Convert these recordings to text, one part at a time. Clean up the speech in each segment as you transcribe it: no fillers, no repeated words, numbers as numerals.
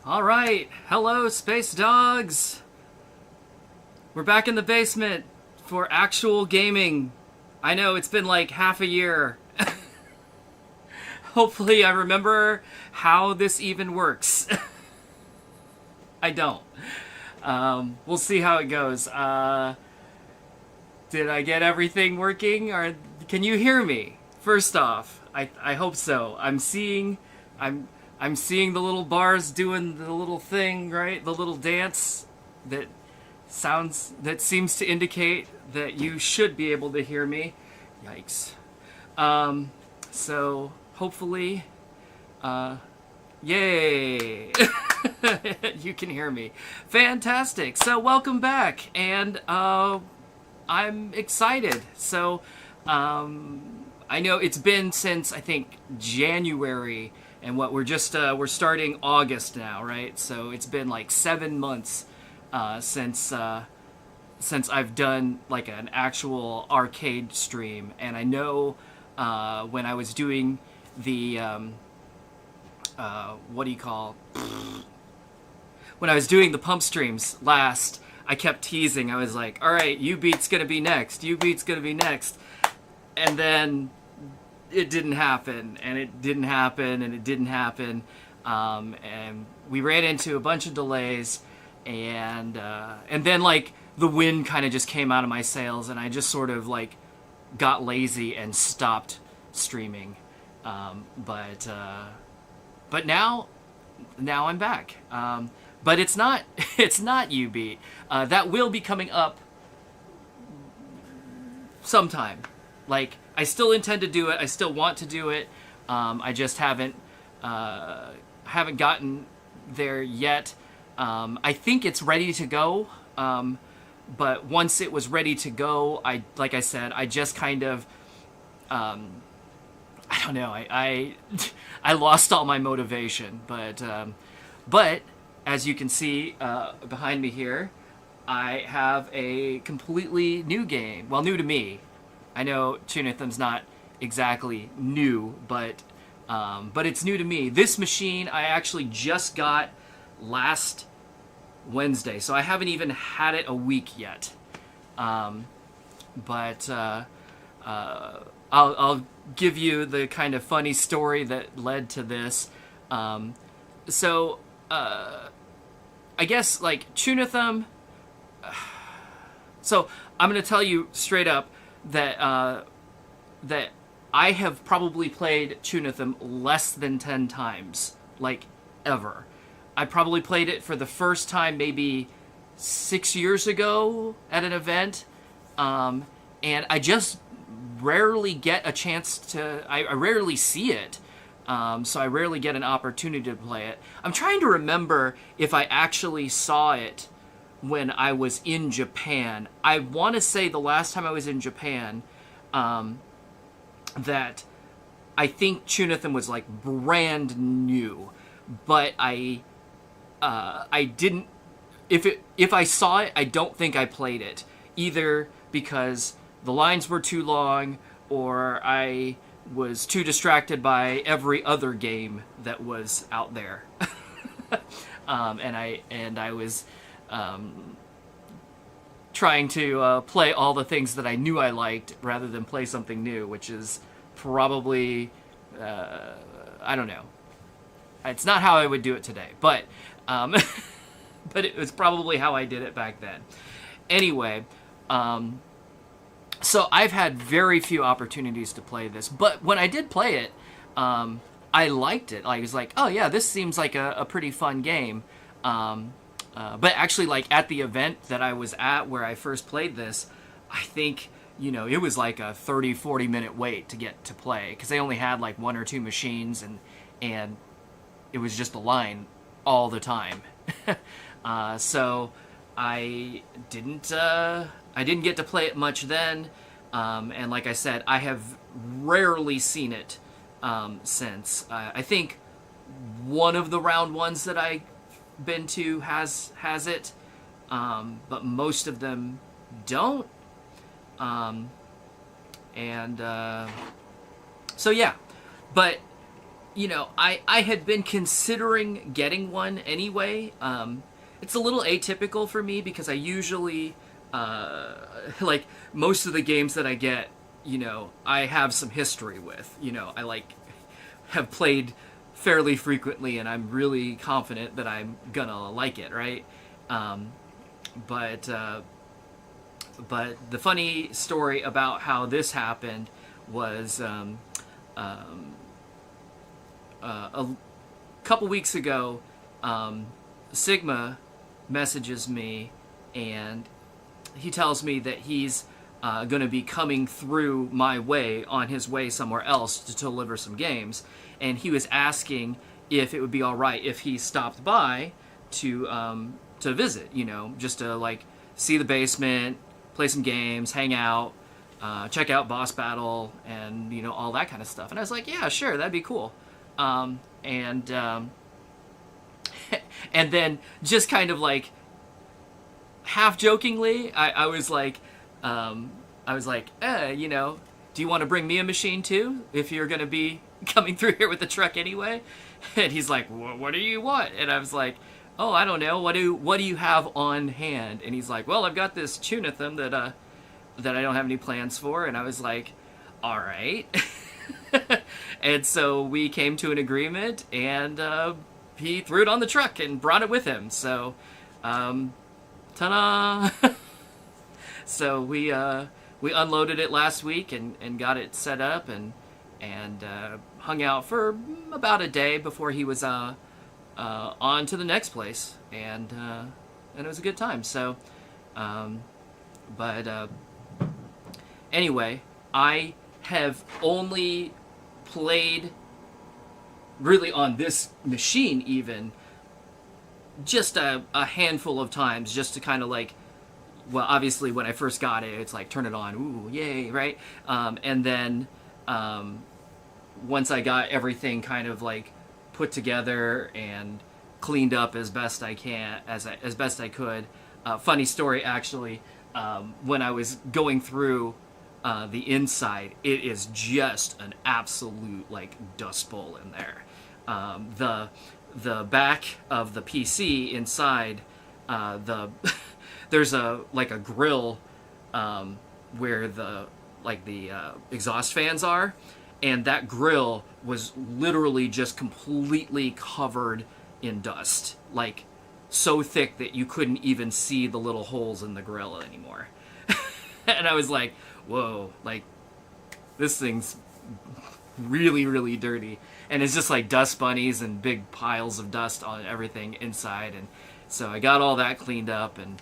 All right, hello, space dogs. We're back in the basement for actual gaming. I know it's been like half a year. Hopefully, I remember how this even works. I don't. We'll see how it goes. Did I get everything working, or can you hear me? First off, I hope so. I'm seeing the little bars doing the little thing, right? The little dance that seems to indicate that you should be able to hear me. Yikes. So hopefully, yay! You can hear me. Fantastic. So welcome back, and I'm excited. So I know it's been since I think January. And what we're starting August now, right? So it's been like 7 months since I've done like an actual arcade stream. And I know when I was doing the when I was doing the pump streams last, I kept teasing. I was like, all right, Jubeat's gonna be next. Jubeat's gonna be next. And then it didn't happen, and it didn't happen, and it didn't happen, and we ran into a bunch of delays, and then like the wind kind of just came out of my sails, and I just sort of like got lazy and stopped streaming, but now I'm back, but it's not Jubeat. That will be coming up sometime. Like, I still intend to do it. I still want to do it. I just haven't gotten there yet. I think it's ready to go. But once it was ready to go, like I said, I just kind of, I don't know. I lost all my motivation. But as you can see behind me here, I have a completely new game. Well, new to me. I know Chunithm's not exactly new, but it's new to me. This machine I actually just got last Wednesday, so I haven't even had it a week yet. But I'll give you the kind of funny story that led to this. So I guess like Chunithm. So I'm gonna tell you straight up that I have probably played Chunithm less than 10 times, like, ever. I probably played it for the first time maybe 6 years ago at an event, and I just rarely get a chance to... I rarely see it, so I rarely get an opportunity to play it. I'm trying to remember if I actually saw it when I was in Japan. I want to say the last time I was in Japan, that I think Chunithm was like brand new, but I didn't. If I saw it, I don't think I played it, either because the lines were too long or I was too distracted by every other game that was out there, and I was trying to play all the things that I knew I liked rather than play something new, which is probably, I don't know. It's not how I would do it today, but but it was probably how I did it back then. Anyway, so I've had very few opportunities to play this, but when I did play it, I liked it. I was like, oh yeah, this seems like a pretty fun game. But actually, like, at the event that I was at where I first played this, I think, it was like a 30-40 minute wait to get to play, because they only had like 1 or 2 machines, and it was just a line all the time. So I didn't get to play it much then, and like I said, I have rarely seen it since. I think one of the round ones that I been to has it, but most of them don't, and so yeah. But I had been considering getting one anyway. It's a little atypical for me because I usually, like, most of the games that I get, I have some history with. I, like, have played fairly frequently, and I'm really confident that I'm gonna like it, right? But the funny story about how this happened was a couple weeks ago, Sigma messages me, and he tells me that he's going to be coming through my way on his way somewhere else to deliver some games, and he was asking if it would be all right if he stopped by to visit, just to, like, see the basement, play some games, hang out, check out Boss Battle, and all that kind of stuff. And I was like, yeah, sure, that'd be cool. And then just kind of, like, half jokingly, I was like, do you want to bring me a machine too if you're going to be coming through here with the truck anyway? And he's like, what do you want? And I was like, oh, I don't know. What do you have on hand? And he's like, well, I've got this Chunithm that I don't have any plans for. And I was like, all right. And so we came to an agreement, and he threw it on the truck and brought it with him. So, ta-da! So we unloaded it last week and got it set up and hung out for about a day before he was on to the next place, and it was a good time. So, anyway, I have only played really on this machine even just a handful of times, just to kind of, like, well, obviously when I first got it, it's like, turn it on, ooh, yay, right? And then once I got everything kind of, like, put together and cleaned up as best I could. Funny story, actually. When I was going through the inside, it is just an absolute, like, dust bowl in there. The back of the PC inside, there's a grill where the exhaust fans are, and that grill was literally just completely covered in dust, like, so thick that you couldn't even see the little holes in the grill anymore. And I was like, whoa, like, this thing's really, really dirty. And it's just like dust bunnies and big piles of dust on everything inside. And so I got all that cleaned up, and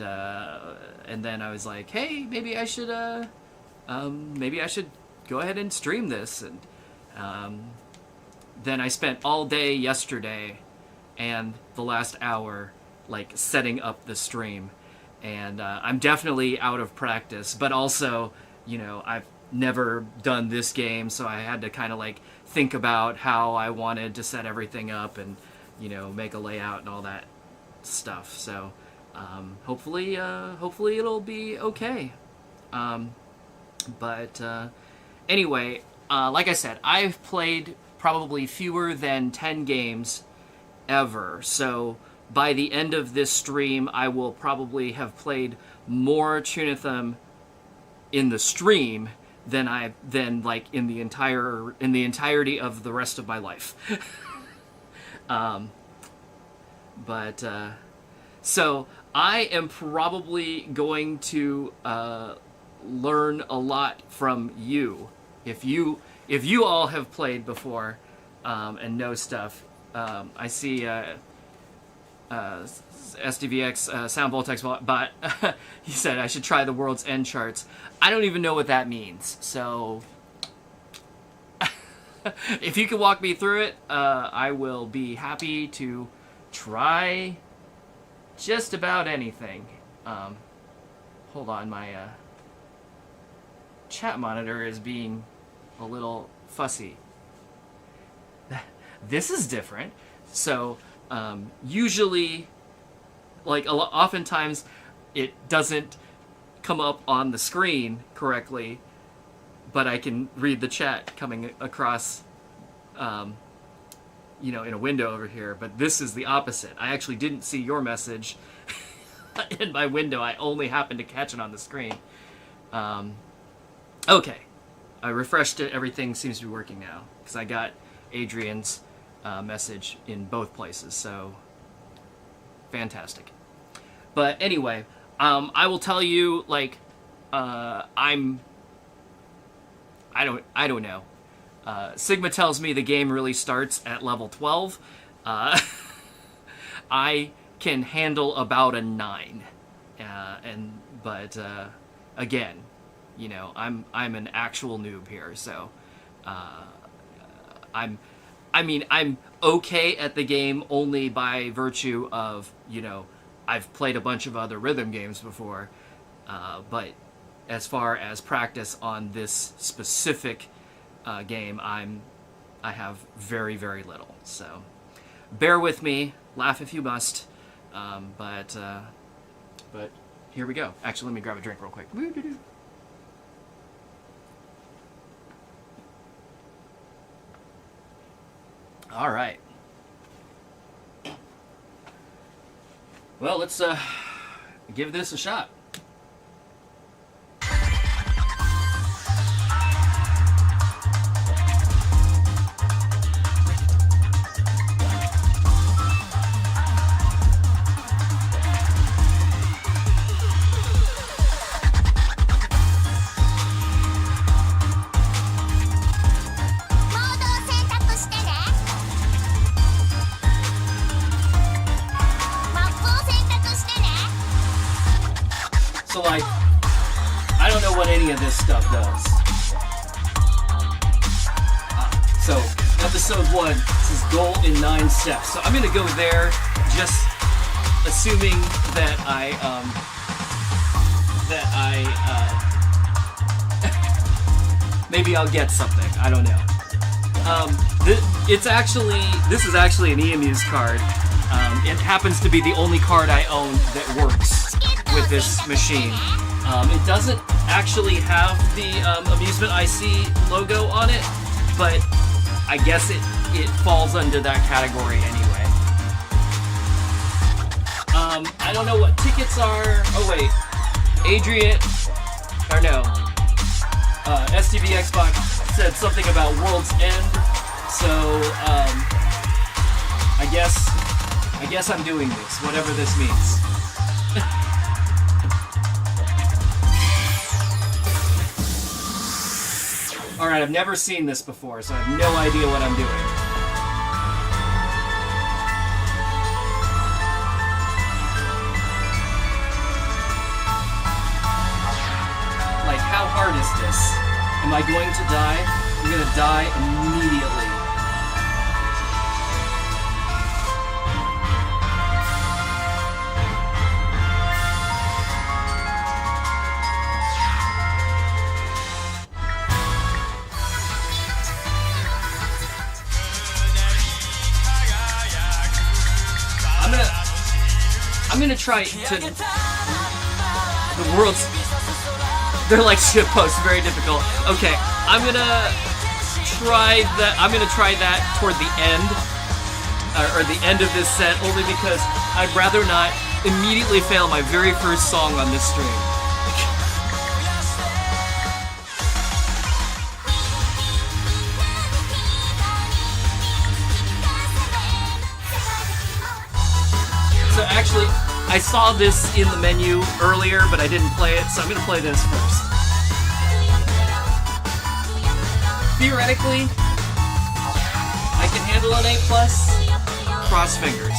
then I was like, hey, maybe I should go ahead and stream this. And then I spent all day yesterday and the last hour, like, setting up the stream. And I'm definitely out of practice, but also, I've never done this game, so I had to kind of, like, think about how I wanted to set everything up and, make a layout and all that stuff. So hopefully it'll be okay. But anyway, like I said, I've played probably fewer than 10 games ever. So by the end of this stream, I will probably have played more Chunithm in the stream than in the entirety of the rest of my life. So I am probably going to learn a lot from you. If you all have played before and know stuff. I see SDVX Sound Voltex bot. He said I should try the World's End charts. I don't even know what that means. So if you can walk me through it, I will be happy to try just about anything. Hold on, my chat monitor is being a little fussy. This is different. So usually, like, oftentimes it doesn't come up on the screen correctly, but I can read the chat coming across you know, in a window over here, but this is the opposite. I actually didn't see your message in my window. I only happened to catch it on the screen. Okay. I refreshed it. Everything seems to be working now because I got Adrian's message in both places. So fantastic. But anyway, I will tell you, like, I don't know. Sigma tells me the game really starts at level 12. I can handle about a 9. But again, you know, I'm an actual noob here, so I'm okay at the game only by virtue of, you know, I've played a bunch of other rhythm games before, but as far as practice on this specific game, I have very, very little. So bear with me, laugh if you must, but here we go. Actually, let me grab a drink real quick. All right. Well, let's give this a shot. So, like, I don't know what any of this stuff does. So, episode 1, this is goal in 9 steps. So I'm going to go there, just assuming that maybe I'll get something. I don't know. This is actually an EMU's card. It happens to be the only card I own that works with this machine. It doesn't actually have the Amusement IC logo on it, but I guess it falls under that category anyway. I don't know what tickets are. Oh wait, Adrian, or no, STV Xbox said something about World's End, so I guess I'm doing this, whatever this means. Alright, I've never seen this before, so I have no idea what I'm doing. Like, how hard is this? Am I going to die? I'm gonna die immediately. I'm gonna try to... The world's... They're like shitposts, very difficult. Okay, I'm gonna try that toward the end, or the end of this set, only because I'd rather not immediately fail my very first song on this stream. So actually, I saw this in the menu earlier, but I didn't play it, so I'm going to play this first. Theoretically, I can handle an A+. Cross fingers.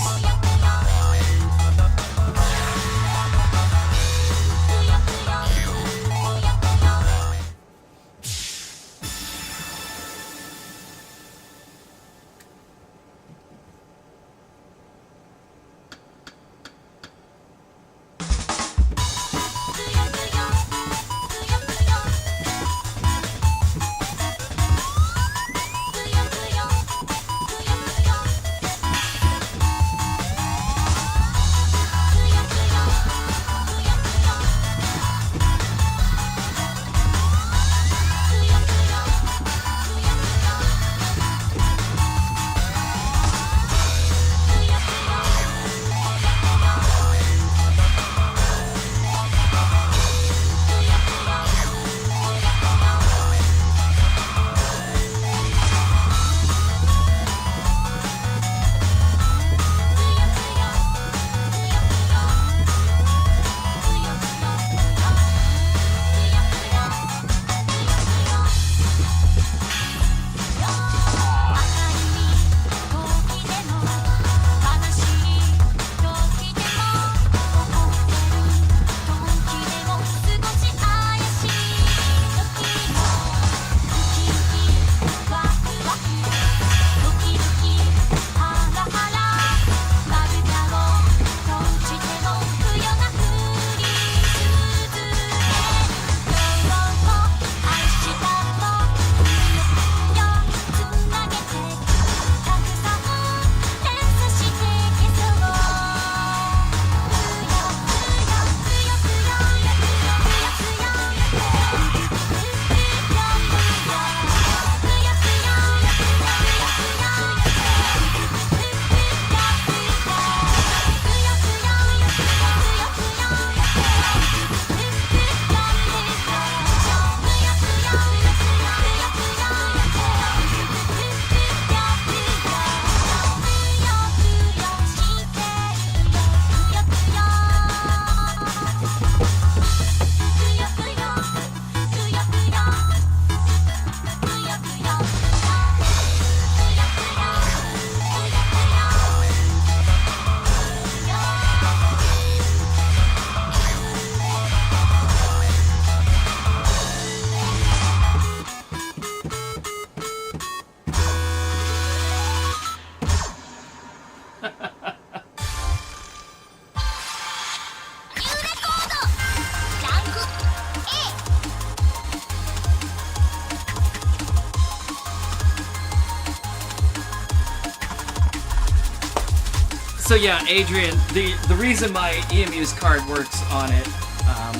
So yeah, Adrian, the reason my EMU's card works on it,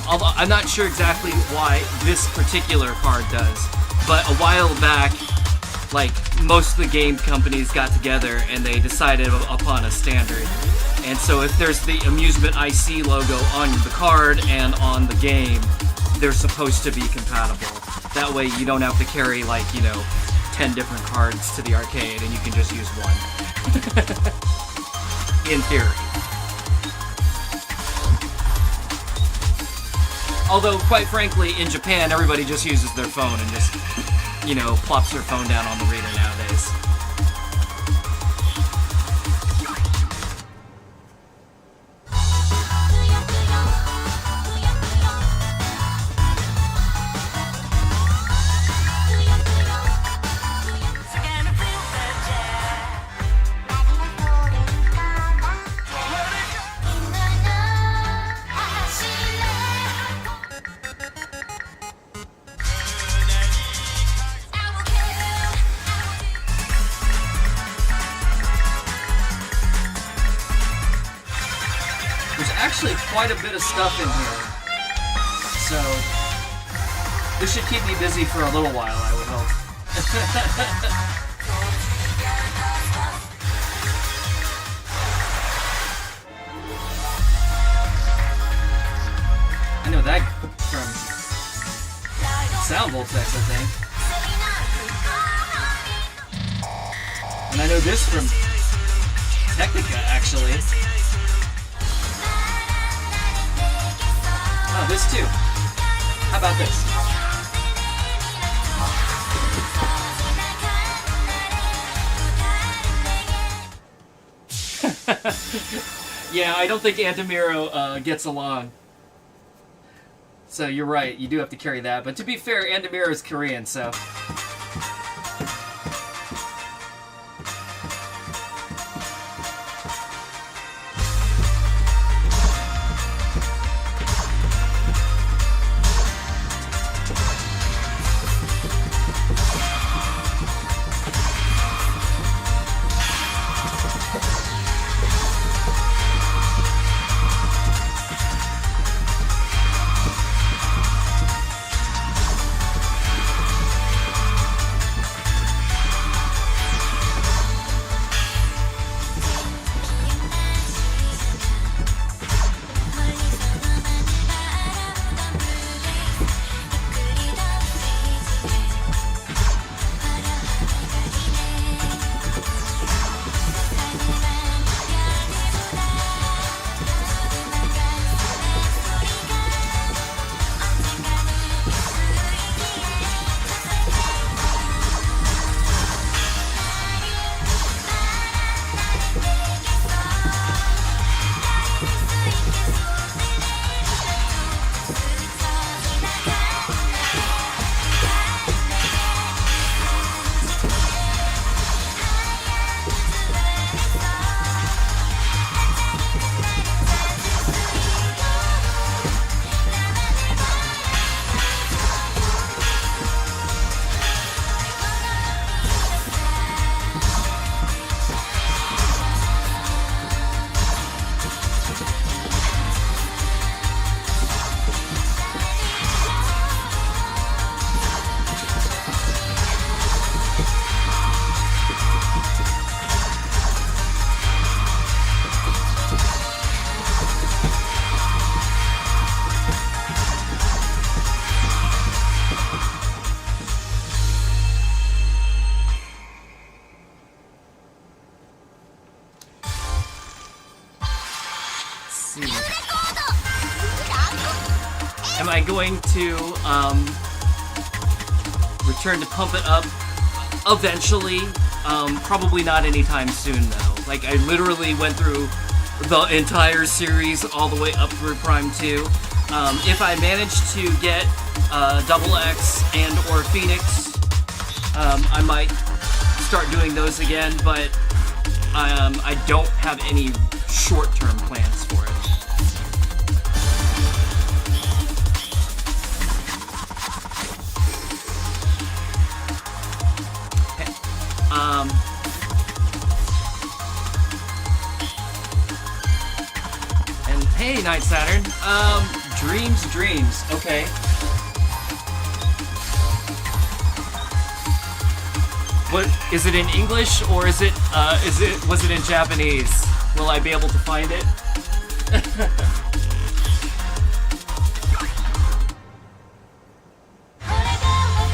although I'm not sure exactly why this particular card does, but a while back, like, most of the game companies got together and they decided upon a standard. And so if there's the Amusement IC logo on the card and on the game, they're supposed to be compatible. That way you don't have to carry, like, 10 different cards to the arcade and you can just use one. In theory. Although, quite frankly, in Japan, everybody just uses their phone and just, plops their phone down on the reader nowadays. Actually quite a bit of stuff in here, so this should keep me busy for a little while, I would hope. I know that from Sound Voltex, I think. And I know this from Technica, actually. Oh, this too. How about this? Yeah, I don't think Andamiro gets along. So you're right, you do have to carry that. But to be fair, Andamiro is Korean, so... Am I going to return to Pump It Up eventually? Probably not anytime soon, though. Like, I literally went through the entire series all the way up through Prime 2. If I manage to get Double X and or Phoenix, I might start doing those again, but I don't have any short-term plans for it. Hey, Night Saturn. Dreams. Okay. What is it in English or was it in Japanese? Will I be able to find it?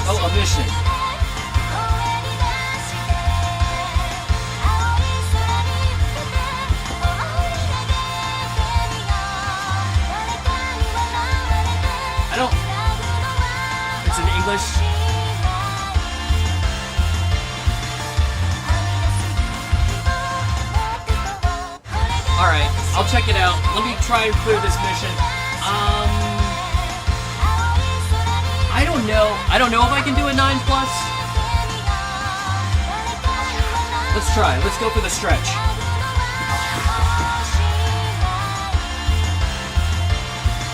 Oh, a mission. I don't. It's in English. All right, I'll check it out. Let me try and clear this mission. I don't know. I don't know if I can do a 9+. Let's try. Let's go for the stretch.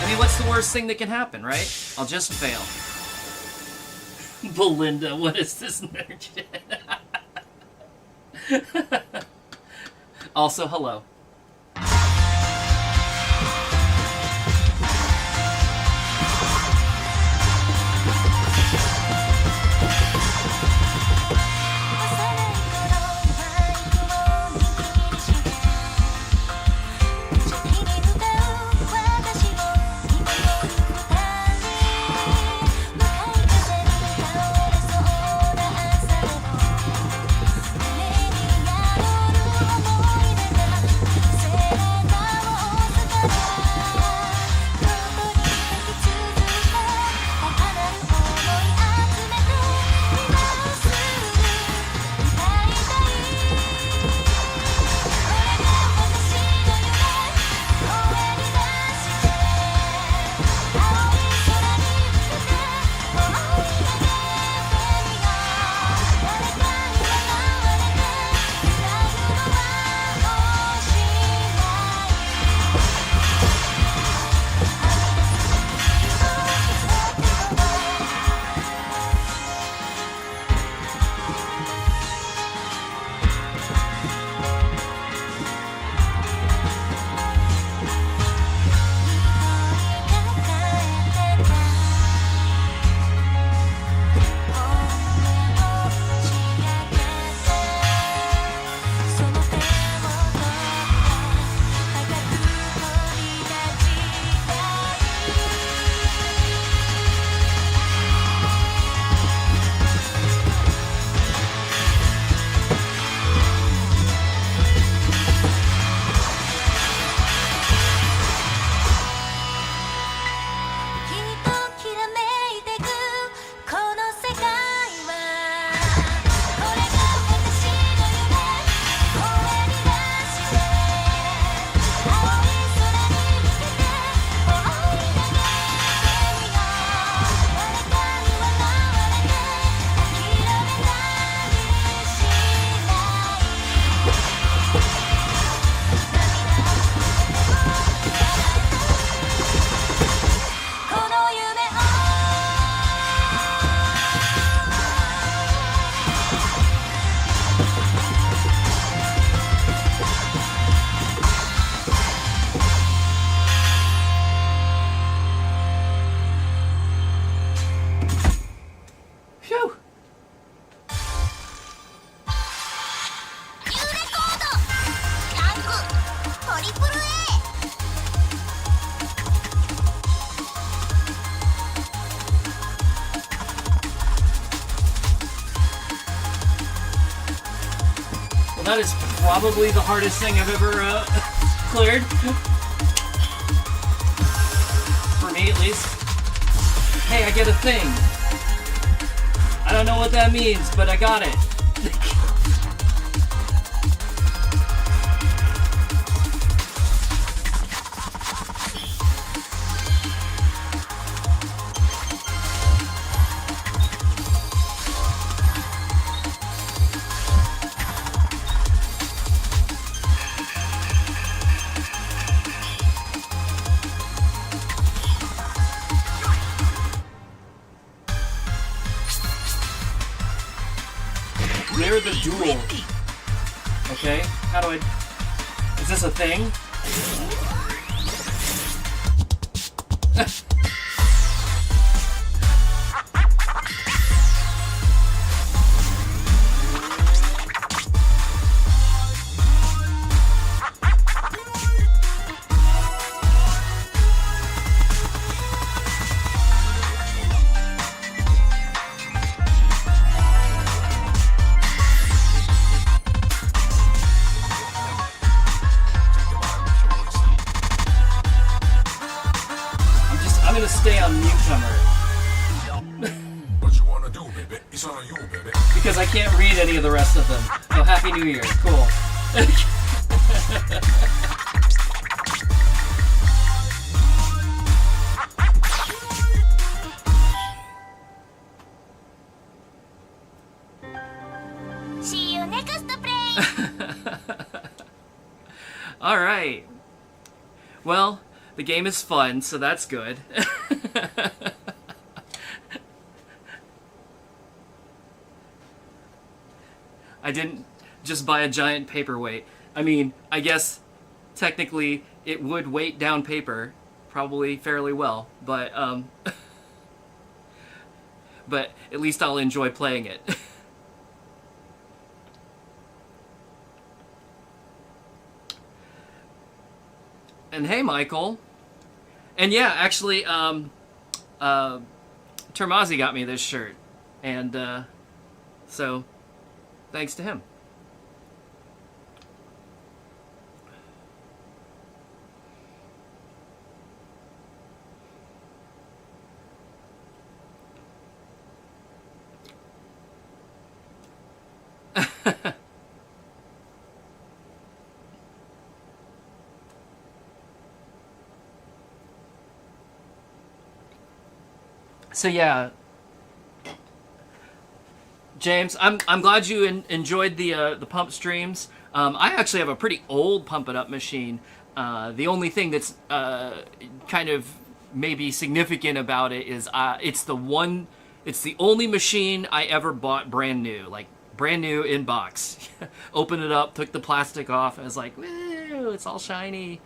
I mean, what's the worst thing that can happen, right? I'll just fail. Belinda, what is this nerd shit? Also, hello. That is probably the hardest thing I've ever cleared. For me, at least. Hey, I get a thing. I don't know what that means, but I got it. Clear the duel. Okay, how do I... Is this a thing? any of the rest of them. Oh, Happy New Year. Cool. See you next play. All right. Well, the game is fun, so that's good. I didn't just buy a giant paperweight. I mean, I guess technically it would weight down paper probably fairly well, but but at least I'll enjoy playing it. And hey, Michael. And yeah, actually, Termazi got me this shirt, and so thanks to him. So yeah, James, I'm glad you enjoyed the pump streams. I actually have a pretty old Pump It Up machine. The only thing that's kind of maybe significant about it is it's the only machine I ever bought brand new, like brand new in box. Opened it up, took the plastic off, and I was like, woo, it's all shiny.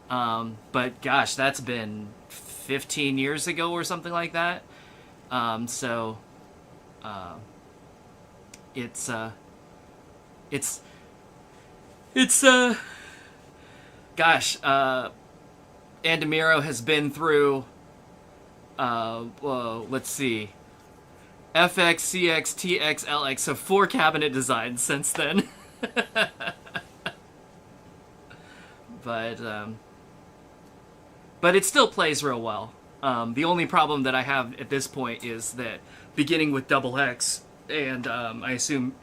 But gosh, that's been 15 years ago or something like that. Gosh, Andamiro has been through, well, let's see, FX, CX, TX, LX, so 4 cabinet designs since then. But it still plays real well. The only problem that I have at this point is that beginning with Double X, and I assume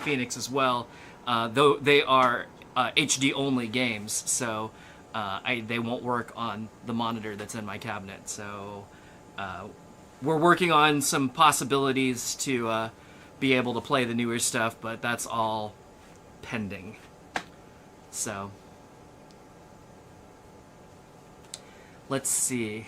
Phoenix as well, though they are HD only games, so they won't work on the monitor that's in my cabinet. So we're working on some possibilities to be able to play the newer stuff, but that's all pending. So let's see.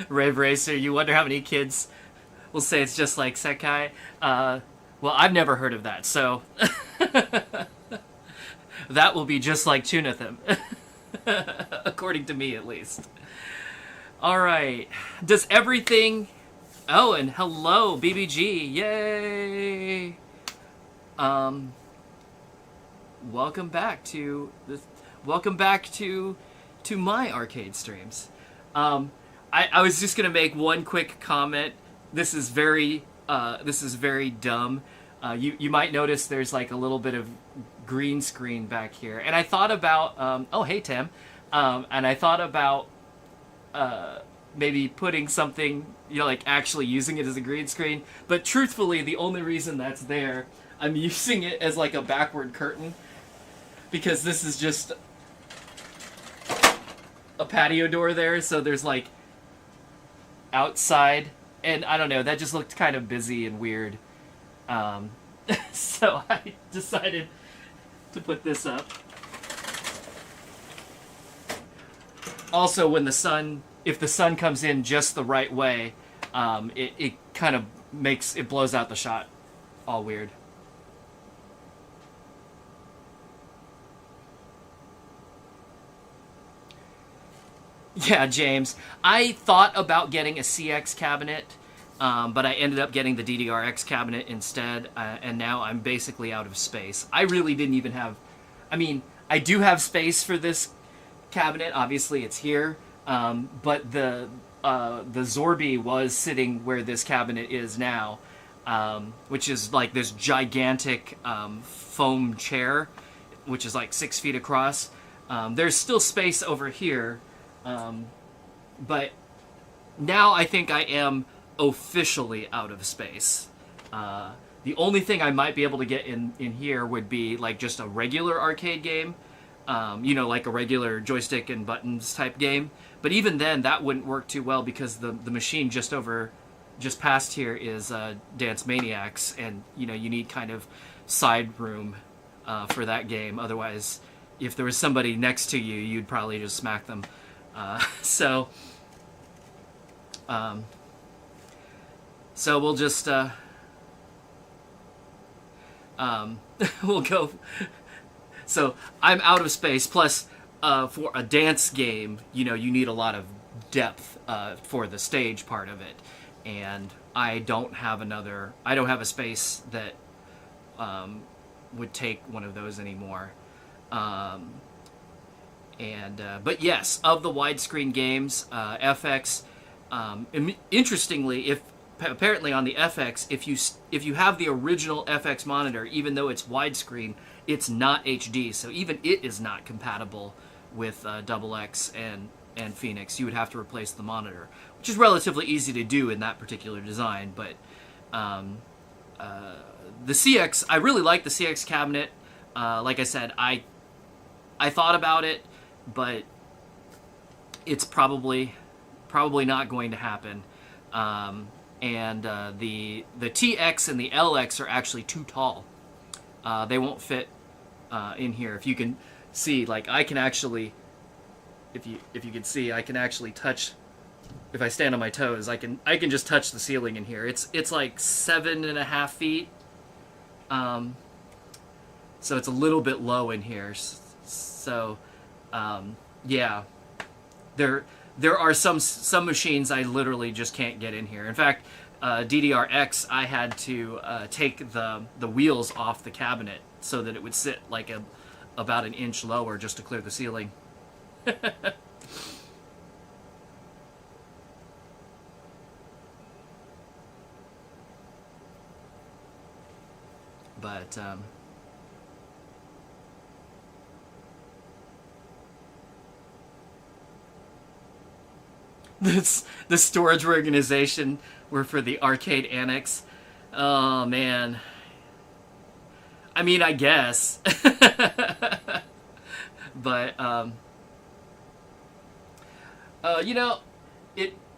Rave Racer, you wonder how many kids will say it's just like Sekai? Well, I've never heard of that, so that will be just like Chunithm. According to me, at least. Alright. Does everything... Oh, and hello, BBG. Yay! Welcome back to my arcade streams. I was just gonna make one quick comment. This is very dumb. You might notice there's like a little bit of green screen back here, and I thought about oh hey Tim, and I thought about maybe putting something, you know, like actually using it as a green screen. But truthfully, the only reason that's there, I'm using it as like a backward curtain, because this is just a patio door there, so there's like outside, and I don't know, that just looked kind of busy and weird. So I decided to put this up. Also, when if the sun comes in just the right way, it kind of blows out the shot all weird. Yeah, James. I thought about getting a CX cabinet, but I ended up getting the DDRX cabinet instead, and now I'm basically out of space. I really didn't even have... I mean, I do have space for this cabinet. Obviously, it's here, but the Zorby was sitting where this cabinet is now, which is like this gigantic foam chair, which is like 6 feet across. There's still space over here, but now I think I am officially out of space. The only thing I might be able to get in here would be like just a regular arcade game, like a regular joystick and buttons type game. But even then, that wouldn't work too well because the machine just past here is Dance Maniacs, and you need kind of side room for that game. Otherwise, if there was somebody next to you, you'd probably just smack them. So we'll just we'll go. So I'm out of space. Plus, for a dance game, you need a lot of depth for the stage part of it, and I don't have a space that would take one of those anymore. But yes, of the widescreen games, FX. Interestingly, apparently on the FX, if you have the original FX monitor, even though it's widescreen, it's not HD. So even it is not compatible with XX and Phoenix. You would have to replace the monitor, which is relatively easy to do in that particular design. But the CX, I really like the CX cabinet. Like I said, I thought about it, but it's probably not going to happen. And the TX and the LX are actually too tall. They won't fit in here. If you can see, like I can actually, if you can see, I can actually touch. If I stand on my toes, I can just touch the ceiling in here. It's like 7.5 feet. So it's a little bit low in here. So yeah, there are some machines I literally just can't get in here. In fact, DDR-X, I had to take the wheels off the cabinet so that it would sit like about an inch lower just to clear the ceiling. But the storage organization were for the arcade annex. Oh man. I mean, I guess. But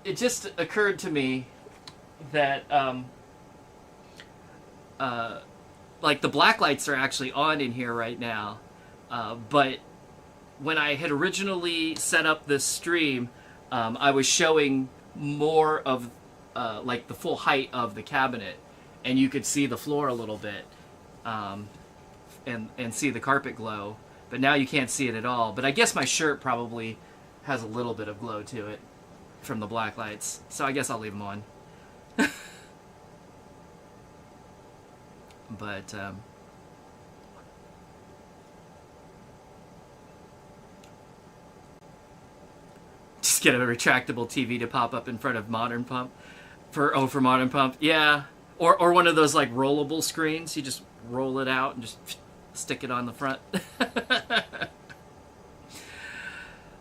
it just occurred to me that like the black lights are actually on in here right now, but when I had originally set up this stream, I was showing more of like the full height of the cabinet, and you could see the floor a little bit, and see the carpet glow. But now you can't see it at all. But I guess my shirt probably has a little bit of glow to it from the black lights, so I guess I'll leave them on. But just get a retractable TV to pop up in front of Modern Pump for Modern Pump, yeah, or one of those like rollable screens. You just roll it out and just stick it on the front.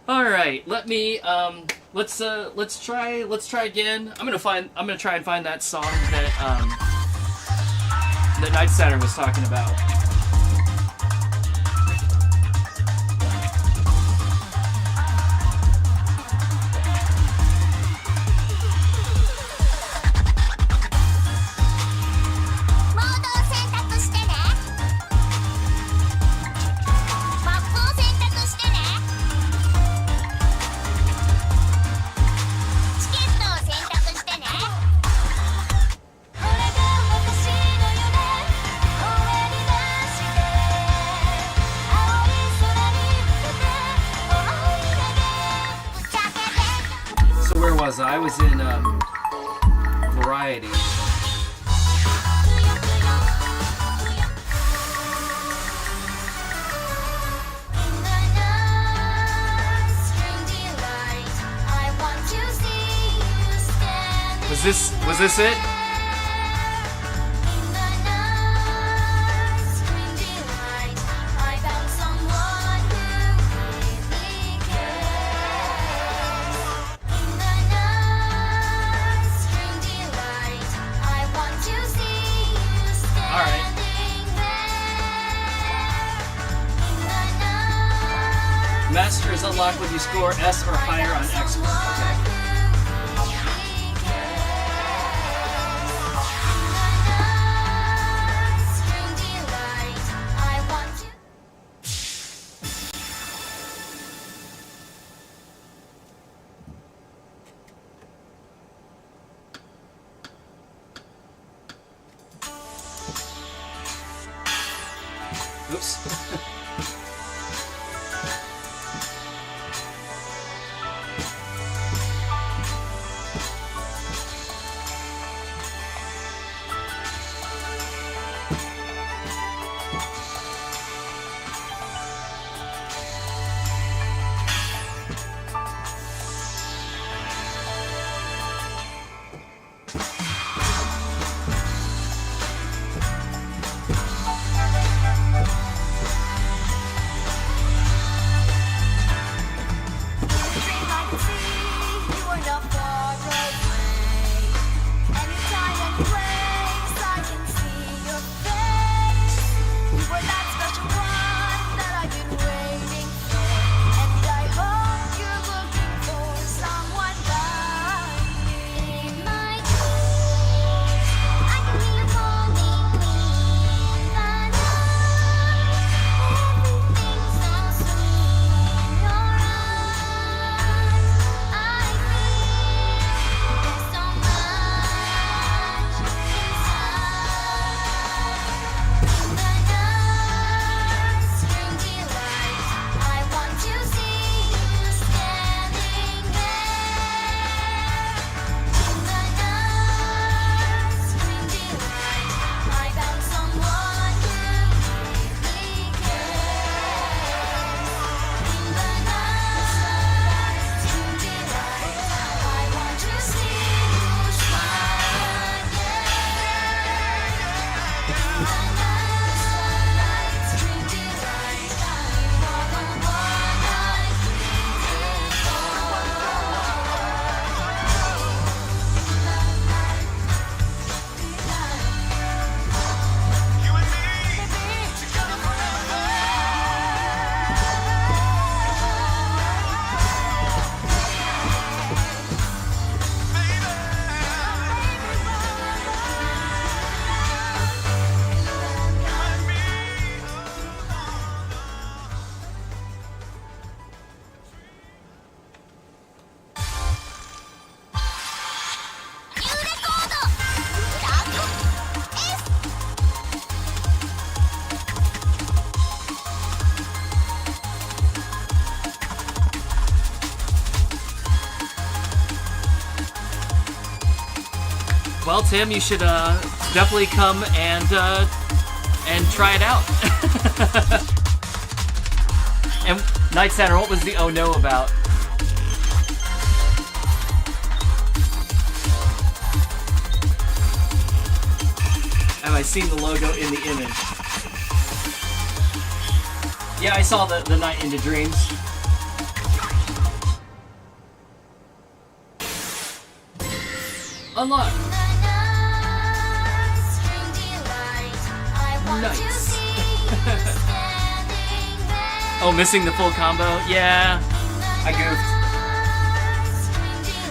All right, let me let's try again. I'm gonna try and find that song that Night Saturn was talking about. I was in Variety. Was this it? Master is unlocked when you score S or higher on expert. Okay. Oops. Well, Tim, you should definitely come and try it out. And Night Saturn, what was the oh no about? Have I seen the logo in the image? Yeah, I saw the Night into Dreams. Unlock. Nice. Oh, missing the full combo? Yeah, I goofed.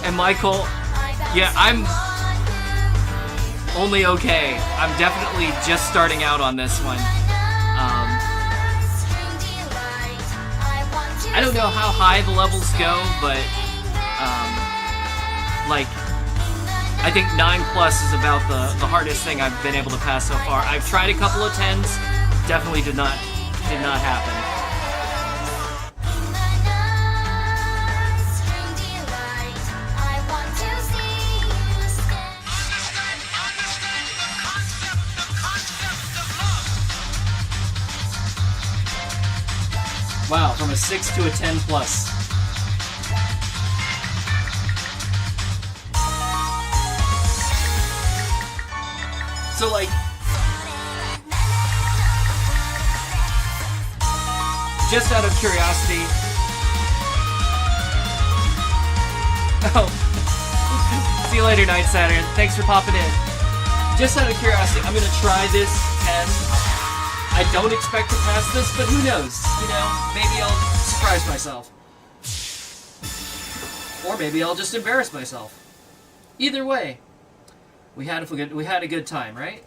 And Michael, yeah, I'm only okay. I'm definitely just starting out on this one. I don't know how high the levels go, but like, I think 9 plus is about the hardest thing I've been able to pass so far. I've tried a couple of 10s, definitely did not happen. Wow, from a 6 to a 10 plus. So, like, just out of curiosity. Oh. See you later, Night Saturn. Thanks for popping in. Just out of curiosity, I'm gonna try this 10. I don't expect to pass this, but who knows? You know, maybe I'll surprise myself. Or maybe I'll just embarrass myself. Either way, we had a good time, right?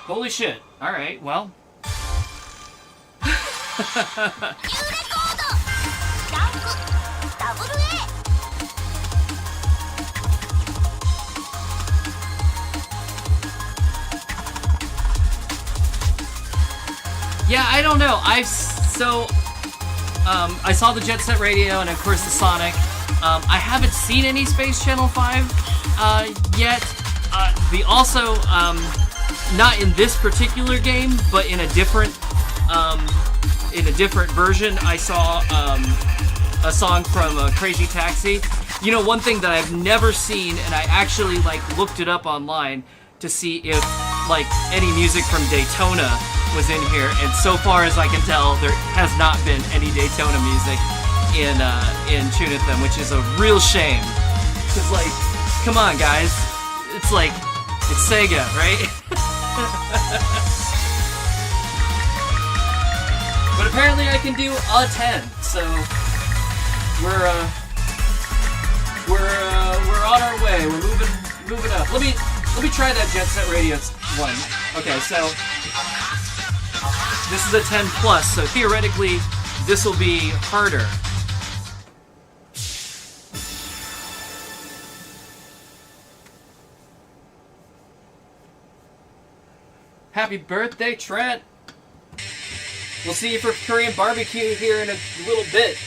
Holy shit. Alright, well. Yeah, I don't know. I saw the Jet Set Radio and of course the Sonic. I haven't seen any Space Channel 5 yet. Also, not in this particular game, but in a different version, I saw a song from Crazy Taxi. You know, one thing that I've never seen, and I actually looked it up online to see if any music from Daytona was in here, and so far as I can tell, there has not been any Daytona music in Chunithm, which is a real shame. Cause come on guys, it's Sega, right? But apparently I can do a 10, so we're on our way. We're moving up. Let me try that Jet Set Radio one. Okay, so this is a 10 plus, so theoretically this will be harder. Happy birthday, Trent! We'll see you for Korean barbecue here in a little bit.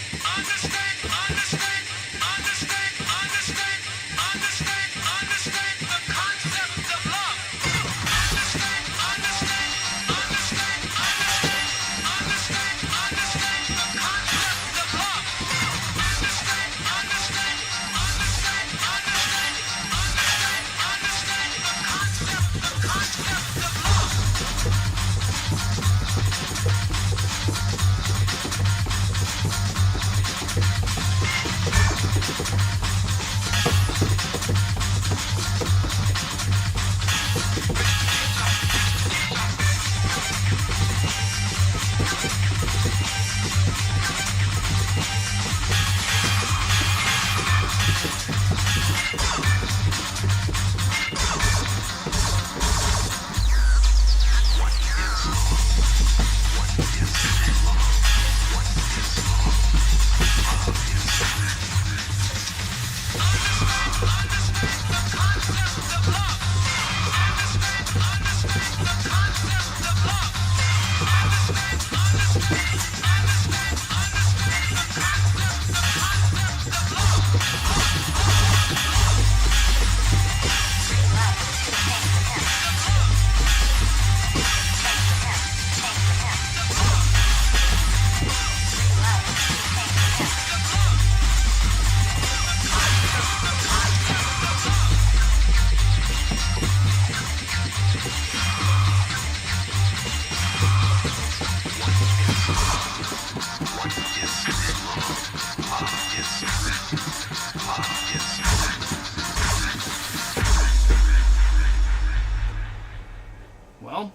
Well,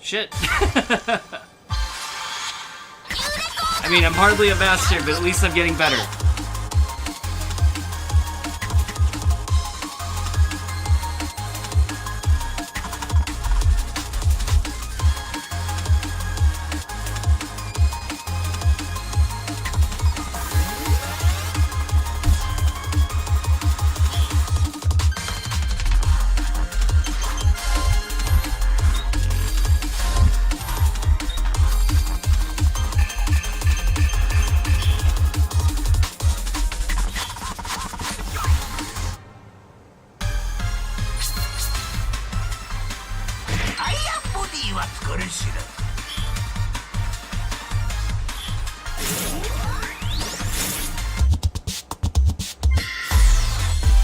shit. I mean, I'm hardly a master, but at least I'm getting better.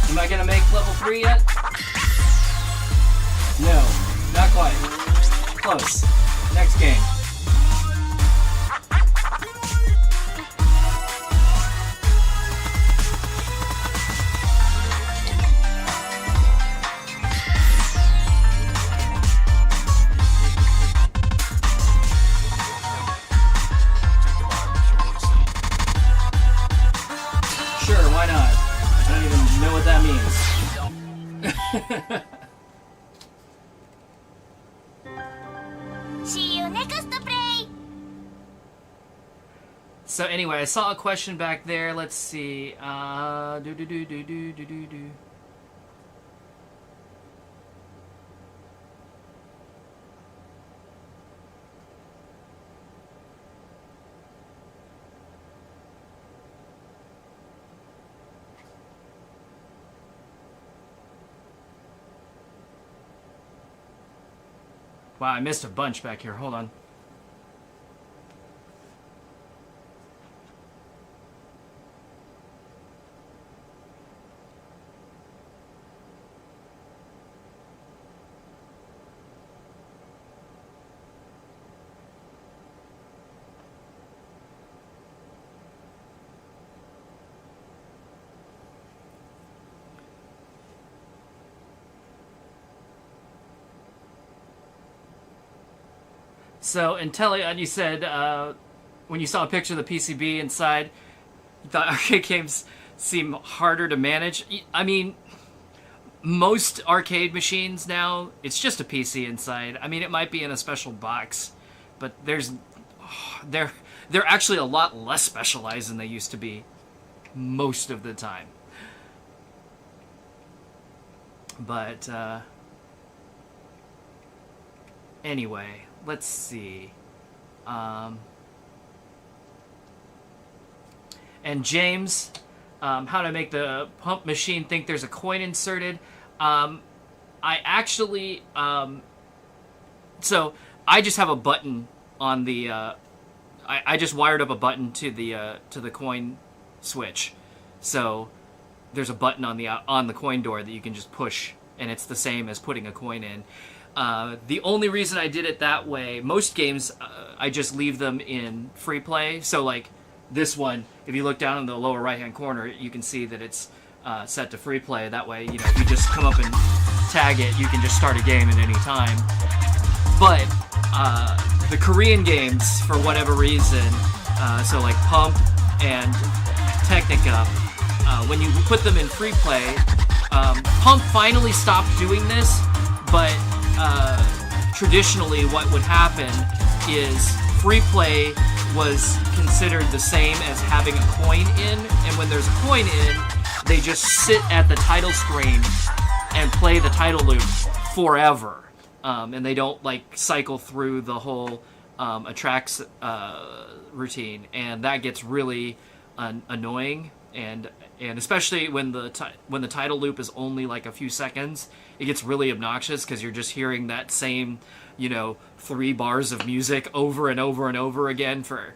Am I gonna make level 3 yet? No, not quite. Close. Next game. Sure, why not? I don't even know what that means. See you next play. So anyway, I saw a question back there. Let's see. Wow, I missed a bunch back here. Hold on. So, Intelli, you said when you saw a picture of the PCB inside, you thought arcade games seem harder to manage. I mean, most arcade machines now, it's just a PC inside. I mean, it might be in a special box, but they're actually a lot less specialized than they used to be most of the time. But anyway, let's see. And James, how to make the pump machine think there's a coin inserted. I actually, so I just have a button on the, I just wired up a button to the coin switch. So there's a button on the coin door that you can just push, and it's the same as putting a coin in. The only reason I did it that way, most games, I just leave them in free play. So like this one, if you look down in the lower right hand corner, you can see that it's set to free play. That way, you know, if you just come up and tag it, you can just start a game at any time. But the Korean games, for whatever reason, so like Pump and Technica, when you put them in free play, Pump finally stopped doing this, but traditionally what would happen is free play was considered the same as having a coin in, and when there's a coin in, they just sit at the title screen and play the title loop forever, and they don't like cycle through the whole attracts routine, and that gets really annoying, and especially when the title loop is only like a few seconds, it gets really obnoxious because you're just hearing that same, 3 bars of music over and over and over again for,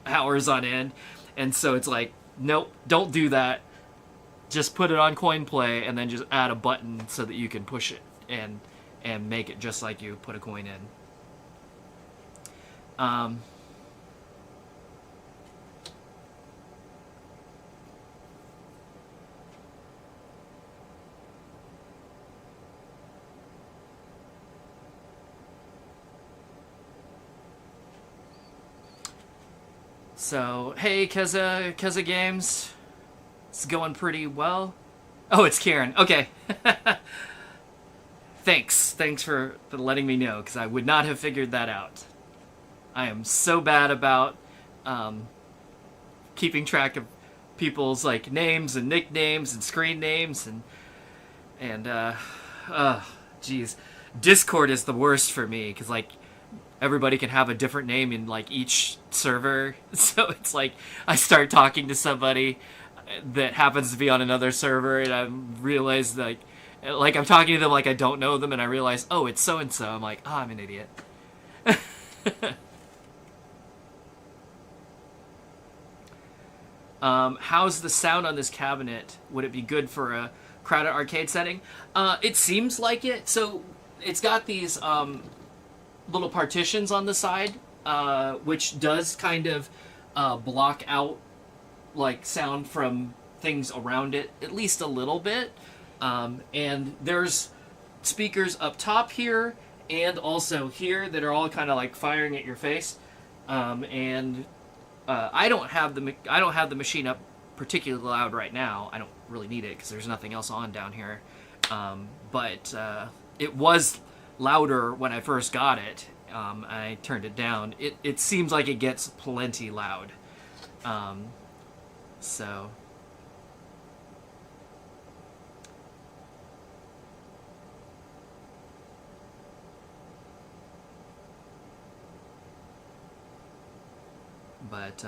hours on end. And so it's like, nope, don't do that. Just put it on coin play and then just add a button so that you can push it and make it just like you put a coin in. So, hey, Keza Games. It's going pretty well. Oh, it's Karen. Okay. Thanks for letting me know, because I would not have figured that out. I am so bad about keeping track of people's like names and nicknames and screen names and geez, Discord is the worst for me, because like everybody can have a different name in like each server, so it's like I start talking to somebody that happens to be on another server, and I realize like I'm talking to them like I don't know them, and I realize, oh, it's so and so. I'm like, oh, I'm an idiot. How's the sound on this cabinet? Would it be good for a crowded arcade setting? It seems like it. So it's got these little partitions on the side, which does kind of block out like sound from things around it, at least a little bit. And there's speakers up top here and also here that are all kind of like firing at your face. And I don't have the machine up particularly loud right now. I don't really need it because there's nothing else on down here. But it was louder when I first got it. I turned it down. It seems like it gets plenty loud. So. But,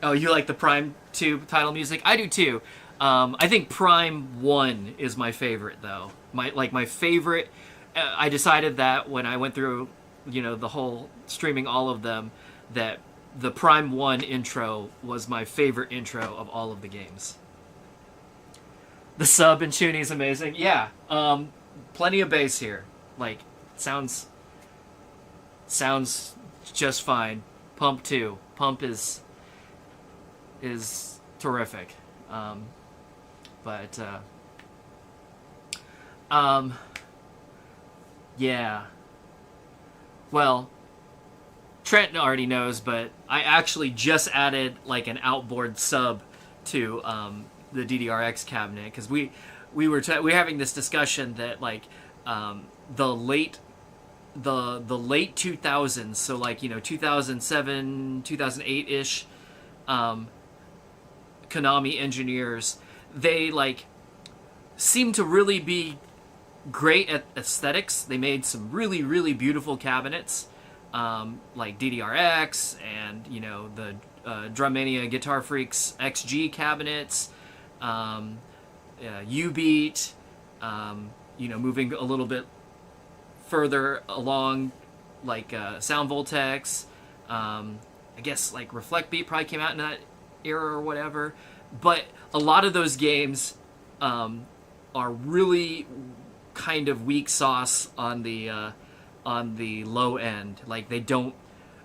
oh, you like the Prime 2 title music? I do too. I think Prime 1 is my favorite, though. My favorite, I decided that when I went through, the whole streaming all of them, that the Prime 1 intro was my favorite intro of all of the games. The sub in Chuni is amazing. Yeah, plenty of bass here. Like, sounds just fine. Pump 2. Pump is terrific. Yeah. Well, Trent already knows, but I actually just added like an outboard sub to the DDRX cabinet, because we were having this discussion that like the late 2000s, so like 2007 2008-ish, Konami engineers, they like seem to really be great at aesthetics. They made some really, really beautiful cabinets, like DDRX and the Drummania Guitar Freaks XG cabinets, Ubeat, moving a little bit further along, like Sound Voltex. I guess like Reflect Beat probably came out in that era or whatever. But a lot of those games are really kind of weak sauce on the low end. Like they don't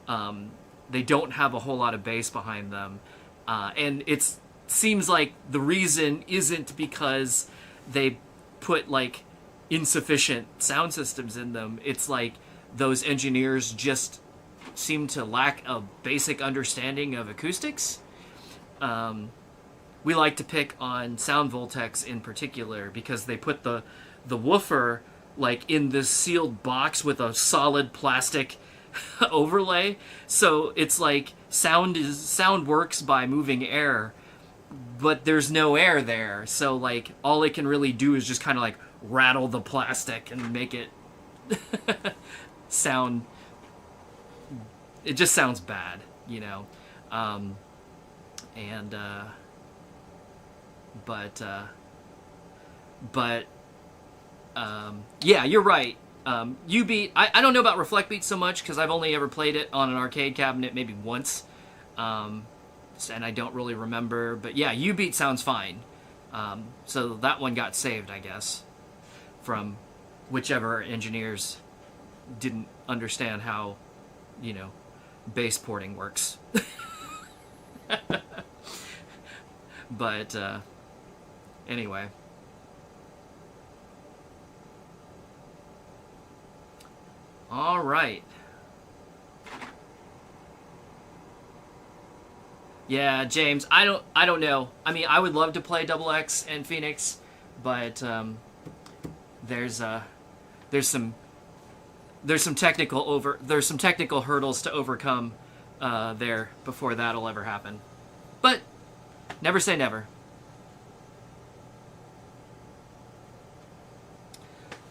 have a whole lot of bass behind them, and it seems like the reason isn't because they put like insufficient sound systems in them. It's like those engineers just seem to lack a basic understanding of acoustics. We like to pick on Sound Voltex in particular because they put the woofer like in this sealed box with a solid plastic overlay, so it's like sound works by moving air, but there's no air there, so like all it can really do is just kind of like rattle the plastic and make it sound. It just sounds bad, yeah, you're right. Ubeat, I don't know about Reflect Beat so much because I've only ever played it on an arcade cabinet maybe once, and I don't really remember. But yeah, Ubeat sounds fine. So that one got saved, I guess, from whichever engineers didn't understand how, bass porting works. But anyway. All right. Yeah, James, I don't know. I mean, I would love to play Double X and Phoenix, but there's some technical hurdles to overcome there before that'll ever happen. But never say never.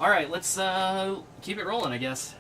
All right, let's keep it rolling, I guess.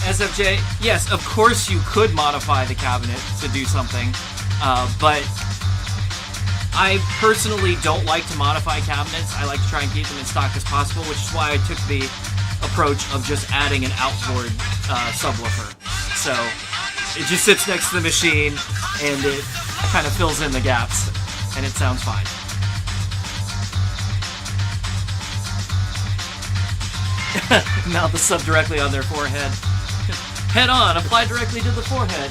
SFJ, yes, of course you could modify the cabinet to do something, but I personally don't like to modify cabinets. I like to try and keep them in stock as possible, which is why I took the approach of just adding an outboard subwoofer. So it just sits next to the machine and it kind of fills in the gaps, and it sounds fine. Mount the sub directly on their forehead. Head on, apply directly to the forehead.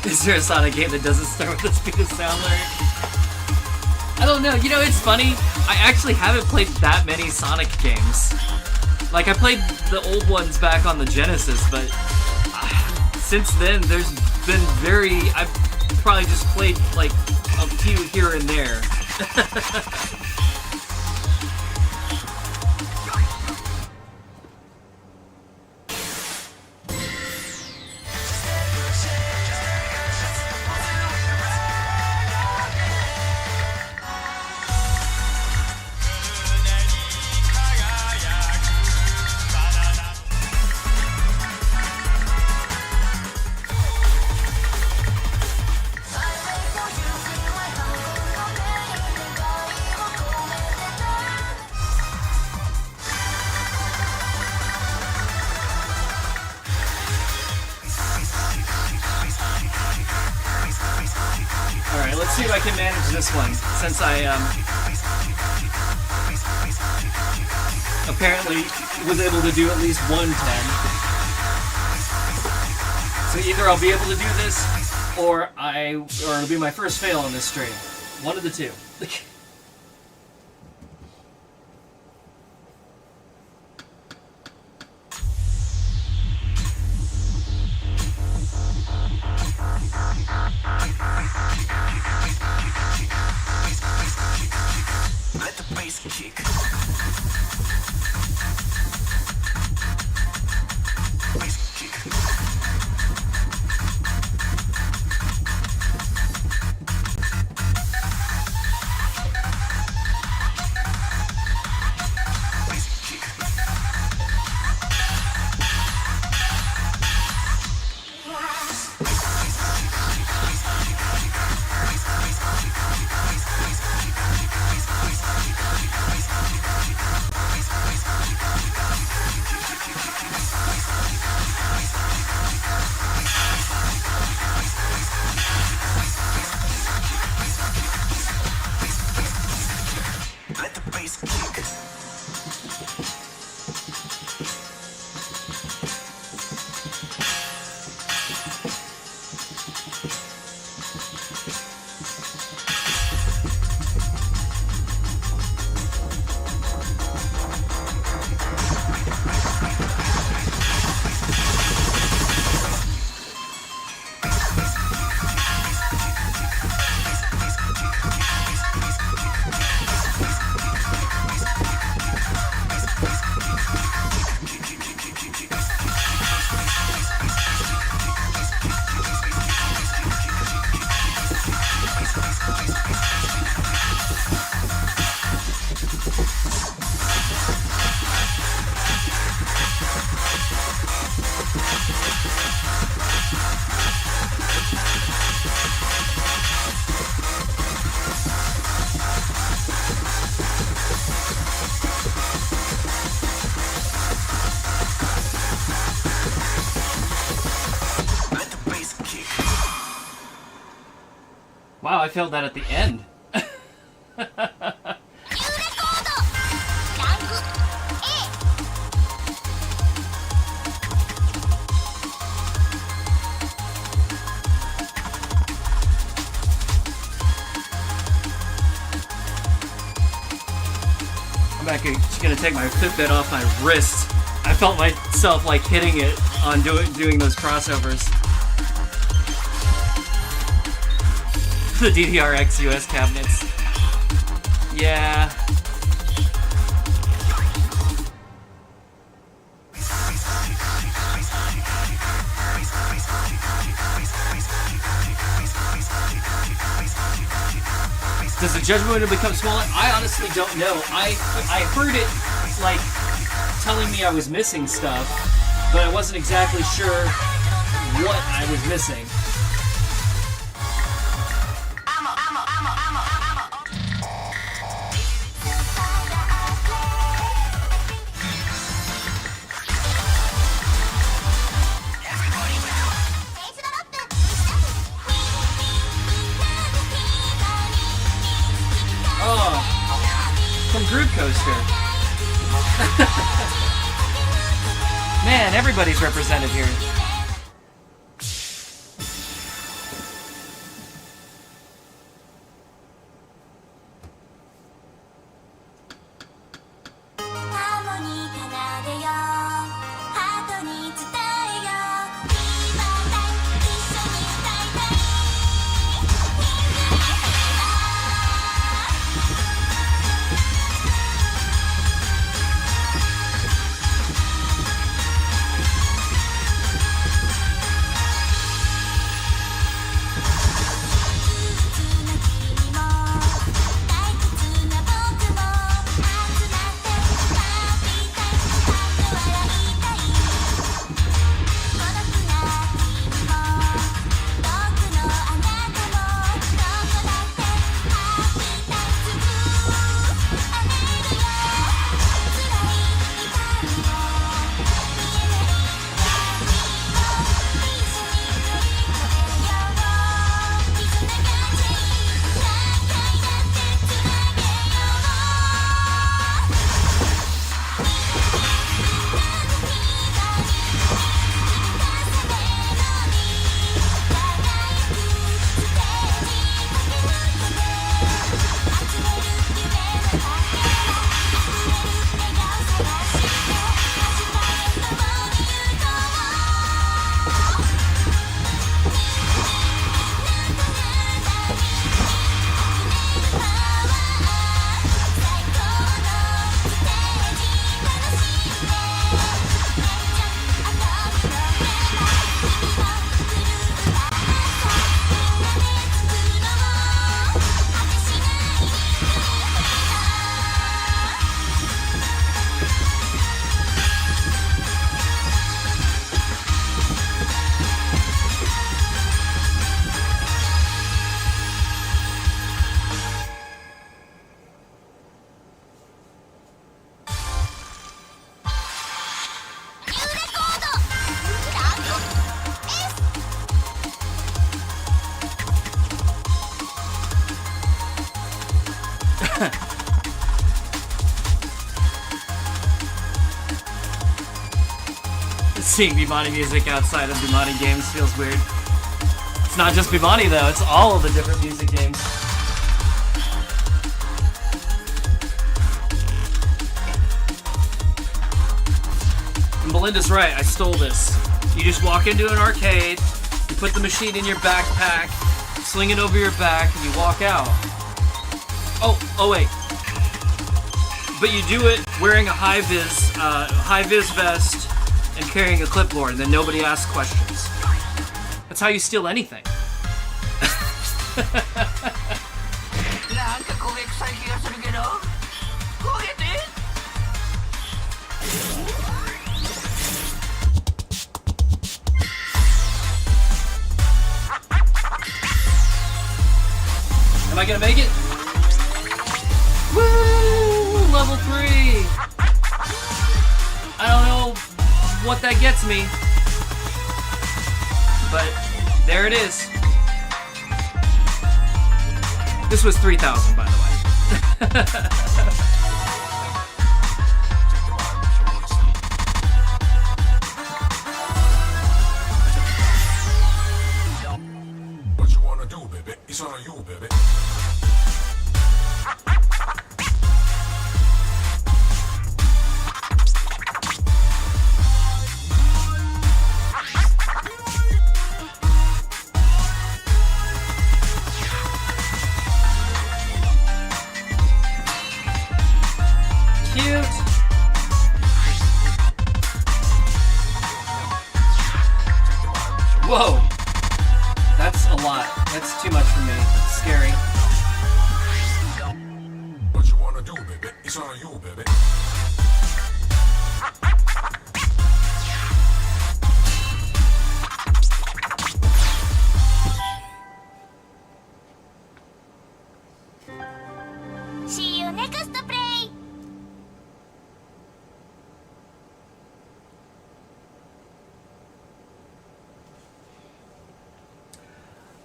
Is there a Sonic game that doesn't start with the speed of sound lyric? I don't know. You know, it's funny. I actually haven't played that many Sonic games. Like, I played the old ones back on the Genesis, but since then, there's been I've probably just played, like, a few here and there. I can manage this one, since I apparently was able to do at least 110. So either I'll be able to do this, or it'll be my first fail on this stream. One of the two. Let the bass kick. Bass kick. Let the bass kick. Wow, I failed that at the end. I'm actually just gonna take my Fitbit off my wrist. I felt myself like hitting it on doing those crossovers. The DDRX US cabinets. Yeah. Does the judgment window become smaller? I honestly don't know. I heard it like telling me I was missing stuff, but I wasn't exactly sure what I was missing. From Groove Coaster. Man, everybody's represented here. seeing Bimani music outside of Bimani games feels weird. It's not just Bimani though, it's all of the different music games. And Belinda's right, I stole this. You just walk into an arcade, you put the machine in your backpack, sling it over your back, and you walk out. Oh wait. But you do it wearing a high-vis vest and carrying a clipboard, and then nobody asks questions. That's how you steal anything. Am I gonna make it? Woo! Level 3! I don't know what that gets me, but there it is. This was 3,000, by the way. What you wanna do, baby? It's on you, baby. Whoa! That's a lot. That's too much for me. It's scary. What you wanna do, baby? It's on you, baby. See you next play.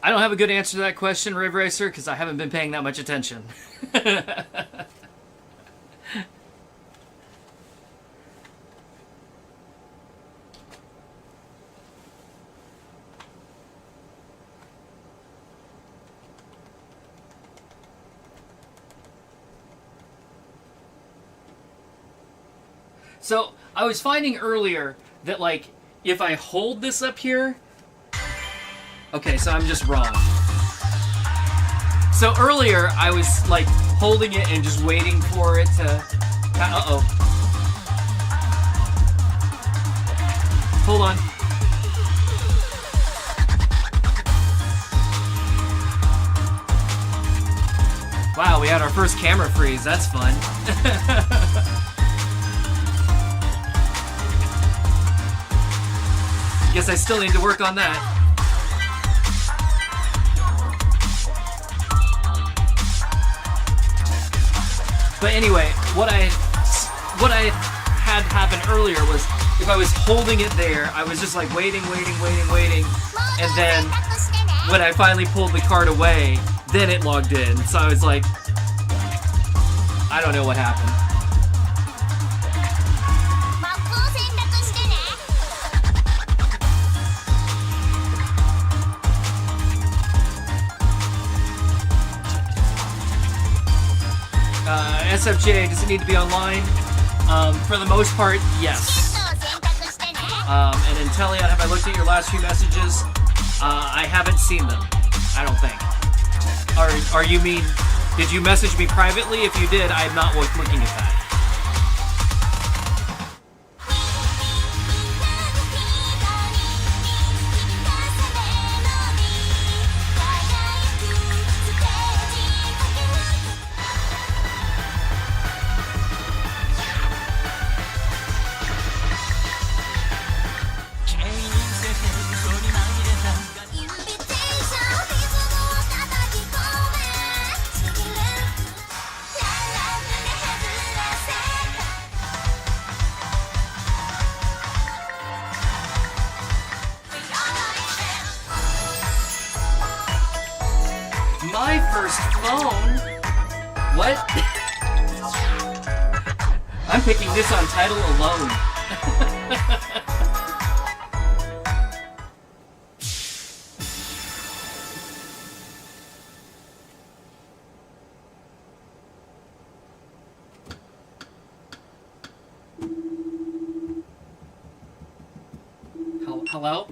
I don't have a good answer to that question, Rave Racer, because I haven't been paying that much attention. So, I was finding earlier that, like, if I hold this up here... Okay, so I'm just wrong. So earlier, I was, like, holding it and just waiting for it to... Uh-oh. Hold on. Wow, we had our first camera freeze. That's fun. Guess I still need to work on that. But anyway, what I had happen earlier was if I was holding it there, I was just like waiting, and then when I finally pulled the card away, then it logged in. So I was like, I don't know what happened. SFJ, does it need to be online? For the most part, yes. And Intellion, have I looked at your last few messages? I haven't seen them. I don't think. Or you mean, did you message me privately? If you did, I'm not looking at that. My first phone? What? I'm picking this on title alone. Hello?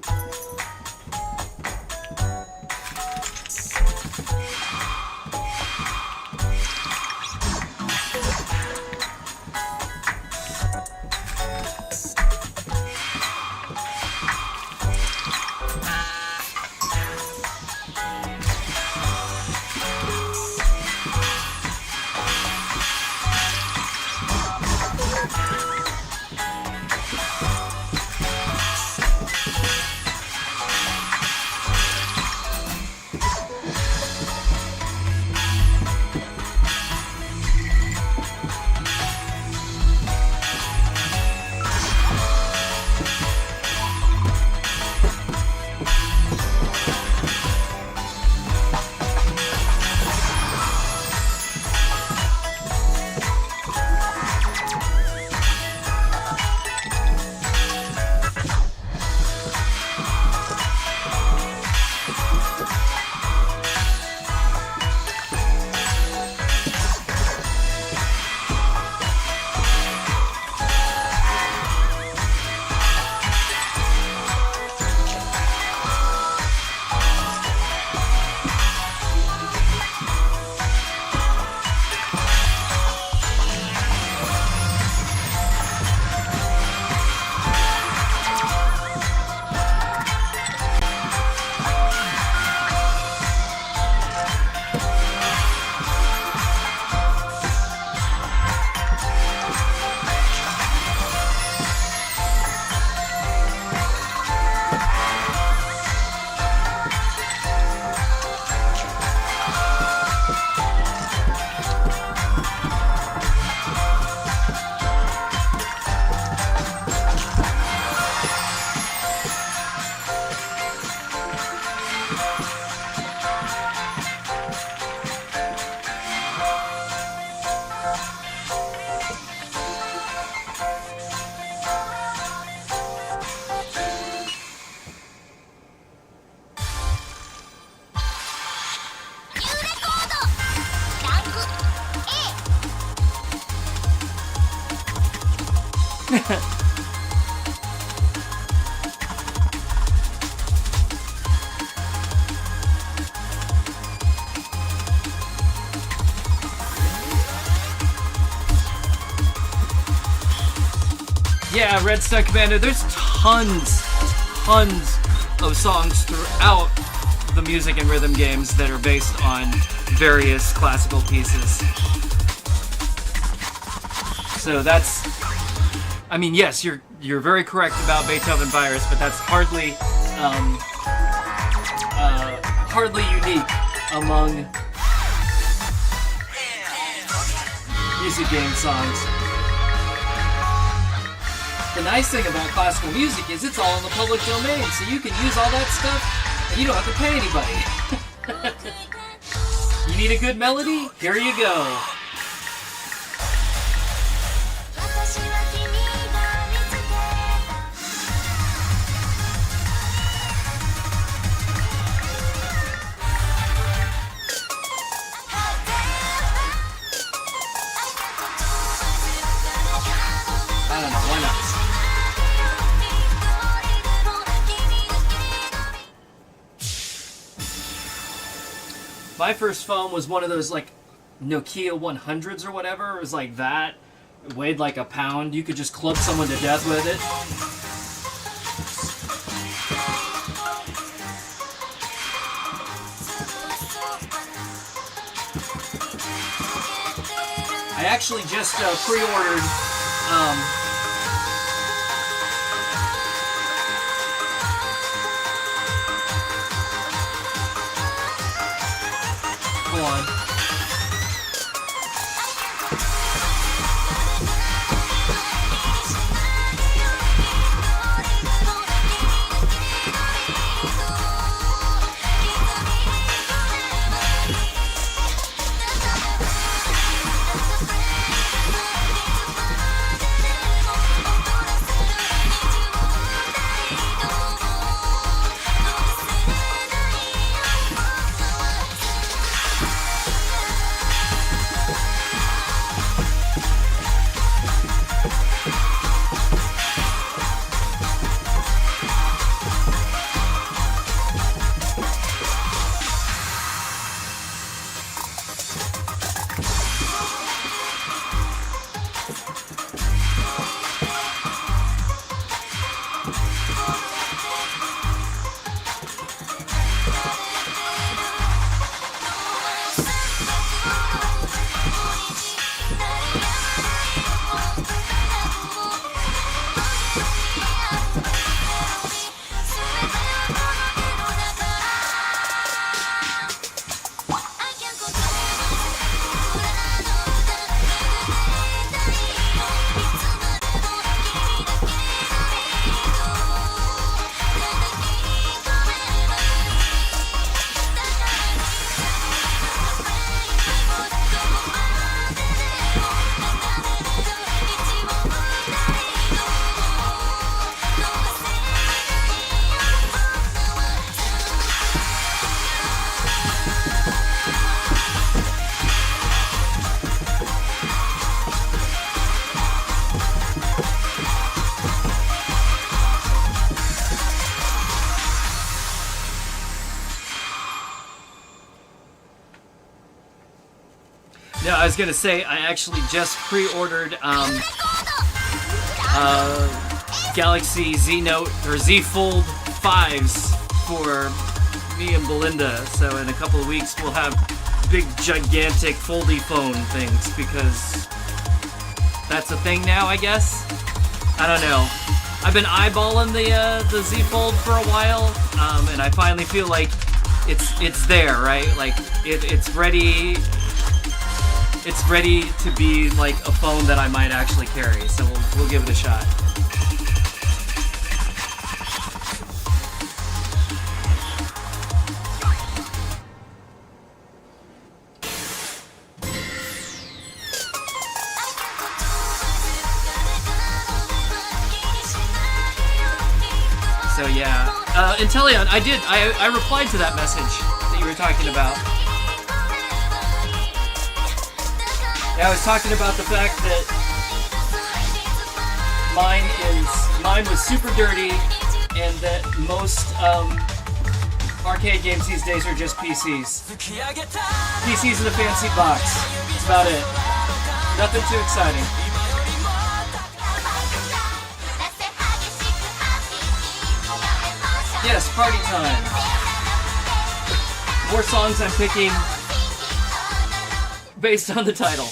Yeah, Redstone Commander, there's tons of songs throughout the music and rhythm games that are based on various classical pieces. So that's, I mean, yes, you're very correct about Beethoven Virus, but that's hardly unique among music game songs. The nice thing about classical music is it's all in the public domain, so you can use all that stuff and you don't have to pay anybody. You need a good melody? Here you go. I don't know, why not? My first phone was one of those like Nokia 100s or whatever. It was like that. It weighed like a pound. You could just club someone to death with it. I actually just pre-ordered hold on. I was gonna say I actually just pre-ordered Galaxy Z Note or Z Fold 5s for me and Belinda. So in a couple of weeks we'll have big gigantic foldy phone things because that's a thing now, I guess. I don't know. I've been eyeballing the Z Fold for a while, and I finally feel like it's there, right? Like it's ready. It's ready to be like a phone that I might actually carry. So we'll give it a shot. So yeah, Intellion, I replied to that message that you were talking about. Yeah, I was talking about the fact that mine was super dirty, and that most arcade games these days are just PCs. PCs in a fancy box. That's about it. Nothing too exciting. Yes, party time. More songs I'm picking based on the title.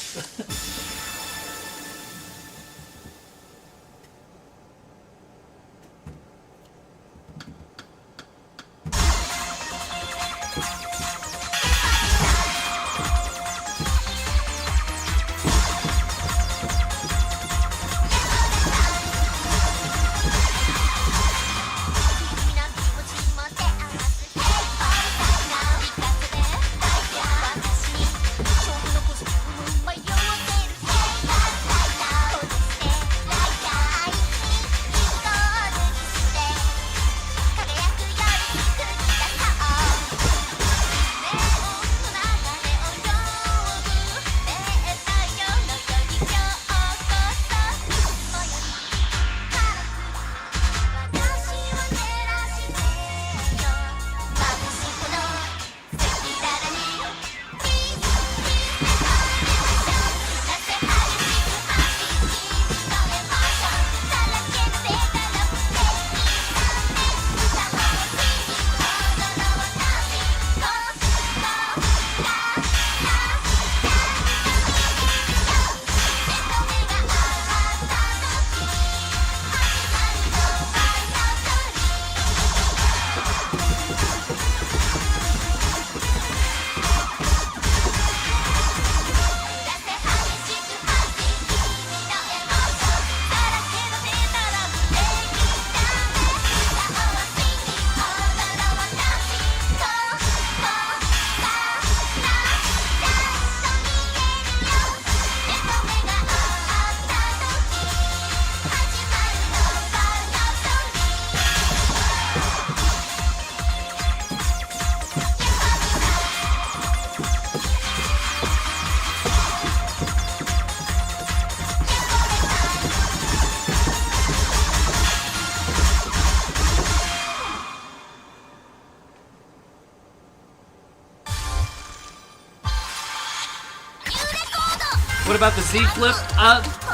What about the Z Flip?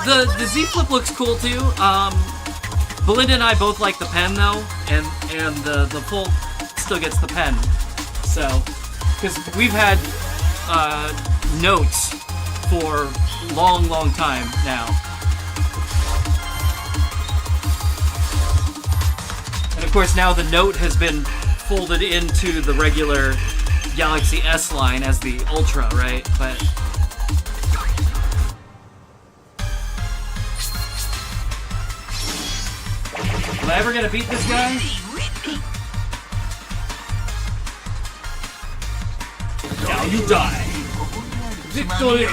The Z Flip looks cool too. Belinda and I both like the pen though, and the Fold still gets the pen. So, because we've had notes for long time now. And of course now the Note has been folded into the regular Galaxy S line as the Ultra, right? But am I ever gonna beat this guy? Now you die! Victory!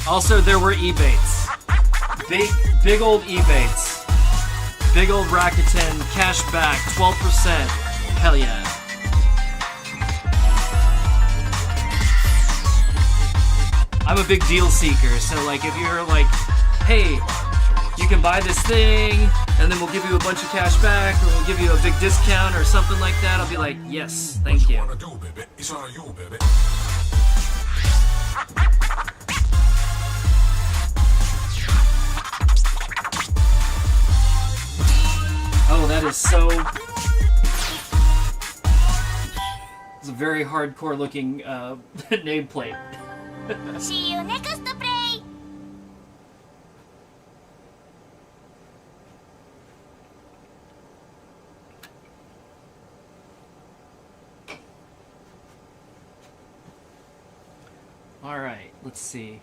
Also, there were E-baits. Big old E-baits. Big old Rakuten, cash back, 12%. Hell yeah. I'm a big deal seeker, so like if you're like, hey, you can buy this thing, and then we'll give you a bunch of cash back, or we'll give you a big discount, or something like that, I'll be like, yes, thank you. Wanna do, baby? It's on you, baby. Oh, that is so... It's a very hardcore looking nameplate. See you next play. Alright, let's see.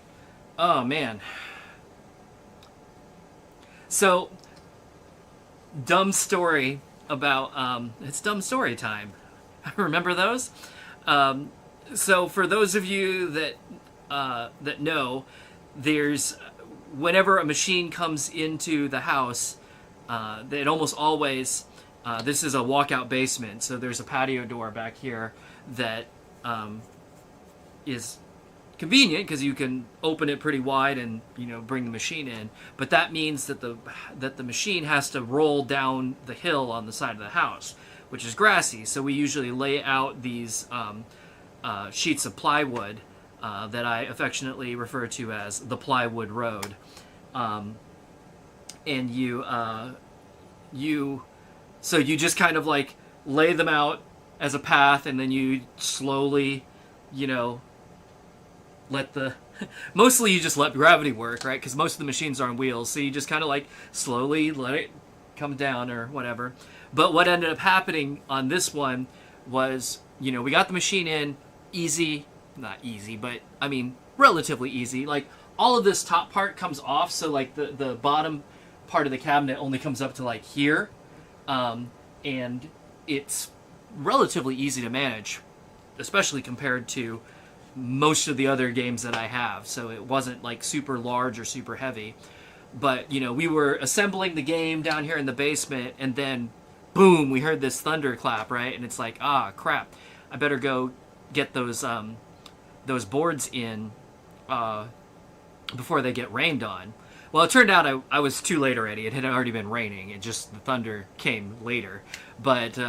Oh, man. So, dumb story about, it's dumb story time. Remember those? So for those of you that that know, there's whenever a machine comes into the house, it almost always this is a walkout basement, so there's a patio door back here that is convenient because you can open it pretty wide and bring the machine in. But that means that the machine has to roll down the hill on the side of the house, which is grassy. So we usually lay out these sheets of plywood that I affectionately refer to as the plywood road, and you just kind of like lay them out as a path, and then you slowly, let the mostly you just let gravity work, right? Because most of the machines are on wheels, so you just kind of like slowly let it come down or whatever. But what ended up happening on this one was, we got the machine in easy, not easy, but I mean relatively easy. Like all of this top part comes off, so like the bottom part of the cabinet only comes up to like here, and it's relatively easy to manage, especially compared to most of the other games that I have. So it wasn't like super large or super heavy. But, we were assembling the game down here in the basement, and then boom, we heard this thunderclap, right? And it's like, ah, crap. I better go get those boards in before they get rained on. Well, it turned out I was too late already. It had already been raining. It just, the thunder came later. But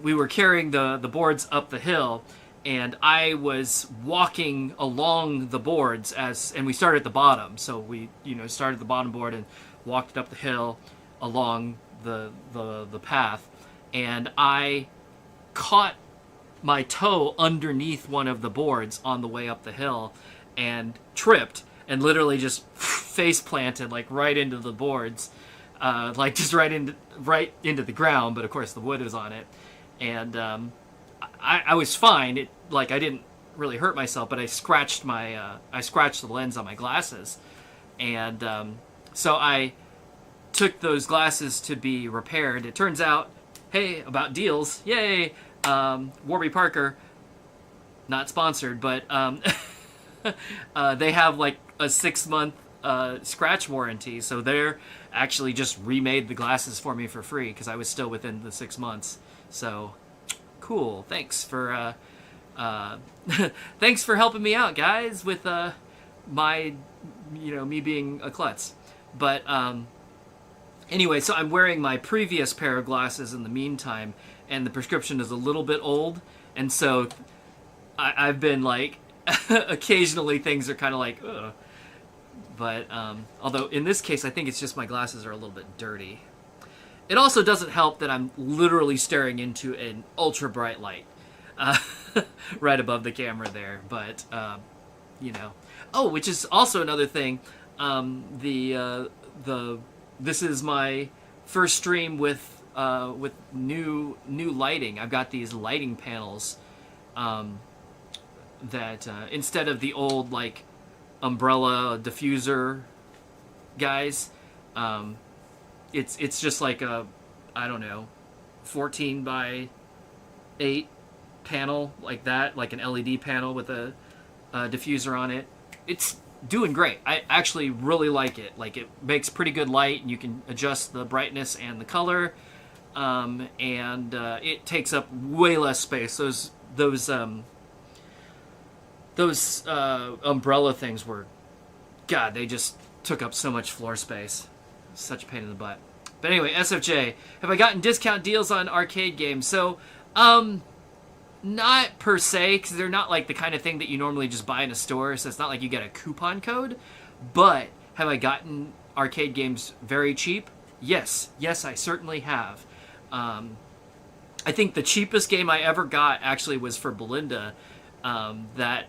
we were carrying the boards up the hill, and I was walking along the boards and we started at the bottom. So we, started at the bottom board and walked up the hill along the path, and I caught my toe underneath one of the boards on the way up the hill and tripped and literally just face planted like right into the boards, like just right into the ground. But of course the wood was on it, and I was fine. It I didn't really hurt myself, but I scratched the lens on my glasses, and so I took those glasses to be repaired. It turns out, hey, about deals, yay! Warby Parker, not sponsored, but they have like a 6-month scratch warranty, so they're actually just remade the glasses for me for free because I was still within the 6 months. So cool. Thanks for thanks for helping me out, guys, with my me being a klutz. But anyway, so I'm wearing my previous pair of glasses in the meantime, and the prescription is a little bit old, and so I've been like occasionally things are kind of like ugh. But although in this case I think it's just my glasses are a little bit dirty. It also doesn't help that I'm literally staring into an ultra bright light right above the camera there. But oh, which is also another thing. This is my first stream with new lighting. I've got these lighting panels that instead of the old like umbrella diffuser guys, it's just like a, I don't know, 14 by 8 panel like that, like an LED panel with a diffuser on it. It's doing great. I actually really like it. Like, it makes pretty good light, and you can adjust the brightness and the color, and it takes up way less space. Those those umbrella things were, God, they just took up so much floor space. Such a pain in the butt. But anyway, SFJ, have I gotten discount deals on arcade games? So, not per se, because they're not like the kind of thing that you normally just buy in a store, so it's not like you get a coupon code. But have I gotten arcade games very cheap? Yes, I certainly have. I think the cheapest game I ever got actually was for Belinda, that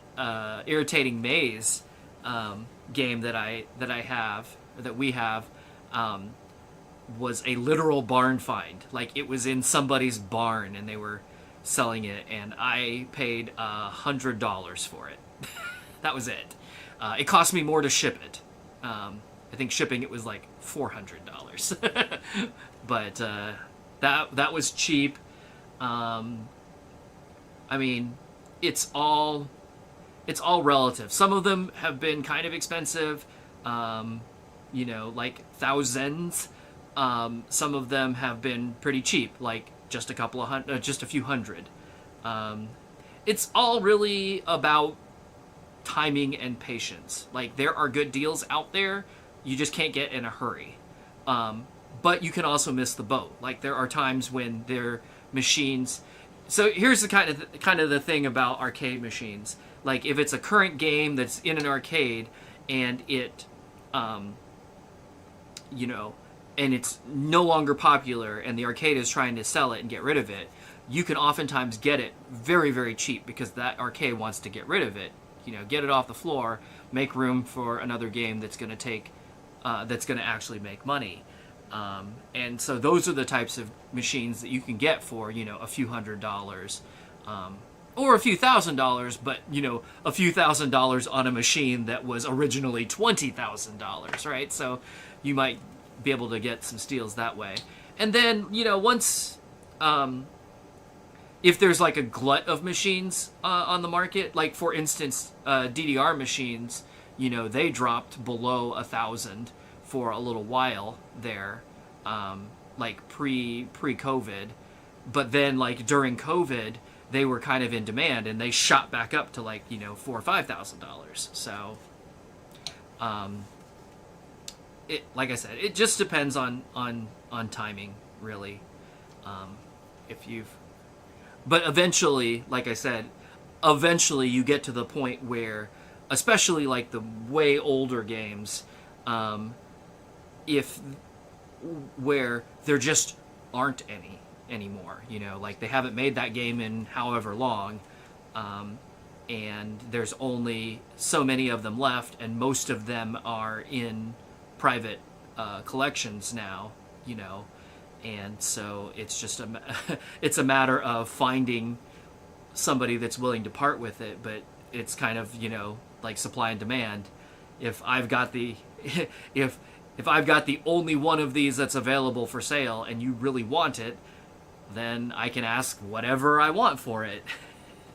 Irritating Maze game that we have, was a literal barn find. Like, it was in somebody's barn and they were selling it, and I paid $100 for it. That was it. It cost me more to ship it. I think shipping it was like $400. But that was cheap. I mean, it's all relative. Some of them have been kind of expensive, like thousands. Some of them have been pretty cheap, like just a few hundred. It's all really about timing and patience. Like, there are good deals out there, you just can't get in a hurry. But you can also miss the boat. Like, there are times when their machines. So here's the kind of the thing about arcade machines. Like, if it's a current game that's in an arcade and it, and it's no longer popular and the arcade is trying to sell it and get rid of it, you can oftentimes get it very, very cheap because that arcade wants to get rid of it. Get it off the floor, make room for another game that's going to actually make money. And so those are the types of machines that you can get for, a few $100s, or a few $1,000s, but, a few $1,000s on a machine that was originally $20,000, right? So you might be able to get some steals that way. And then, once, if there's like a glut of machines on the market, like for instance, DDR machines, they dropped below 1,000 for a little while there, like pre-COVID, but then like during COVID, they were kind of in demand and they shot back up to like $4,000 or $5,000. So, it, like I said, it just depends on timing, really. But eventually, like I said, you get to the point where, especially like the way older games, where there just aren't any anymore, like they haven't made that game in however long, and there's only so many of them left, and most of them are in private collections now, and so it's just it's a matter of finding somebody that's willing to part with it. But it's kind of like supply and demand. If I've got the if I've got the only one of these that's available for sale and you really want it, then I can ask whatever I want for it,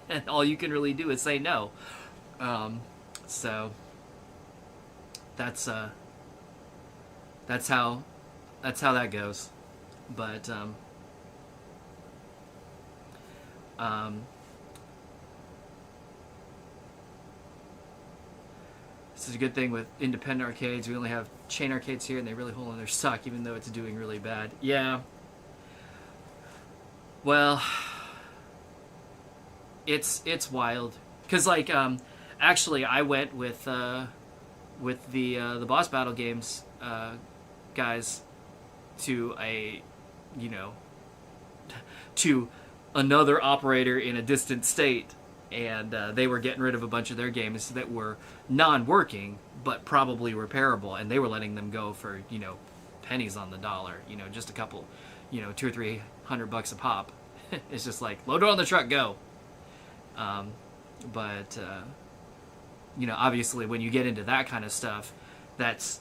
and all you can really do is say no. So that's how that goes. But this is a good thing with independent arcades. We only have chain arcades here, and they really hold on their stock, even though it's doing really bad. Yeah. Well, it's wild, because like actually I went with the Boss Battle Games guys to to another operator in a distant state, and they were getting rid of a bunch of their games that were non-working but probably repairable, and they were letting them go for pennies on the dollar, just a couple, $200 or $300 a pop. It's just like, load it on the truck, go. But obviously when you get into that kind of stuff, that's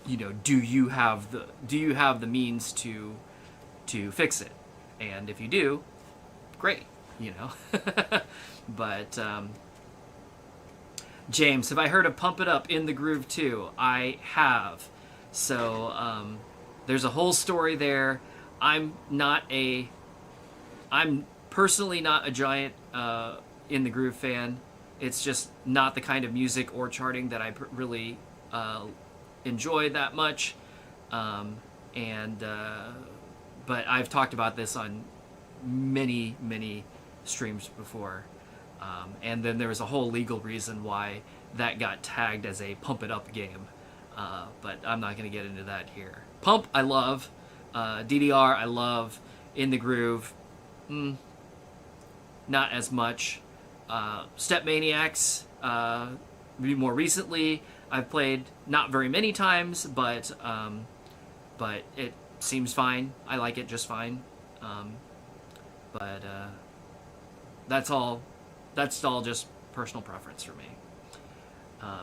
do you have the means to fix it? And if you do, great, But James, have I heard of Pump It Up in the Groove too? I have. So there's a whole story there. I'm personally not a giant In the Groove fan. It's just not the kind of music or charting that I really enjoy that much. But I've talked about this on many streams before. And then there was a whole legal reason why that got tagged as a pump it up game. But I'm not going to get into that here. Pump, I love. DDR, I love. In the Groove, not as much. Step Maniacs, more recently, I've played not very many times, but it seems fine. I like it just fine. But that's all just personal preference for me.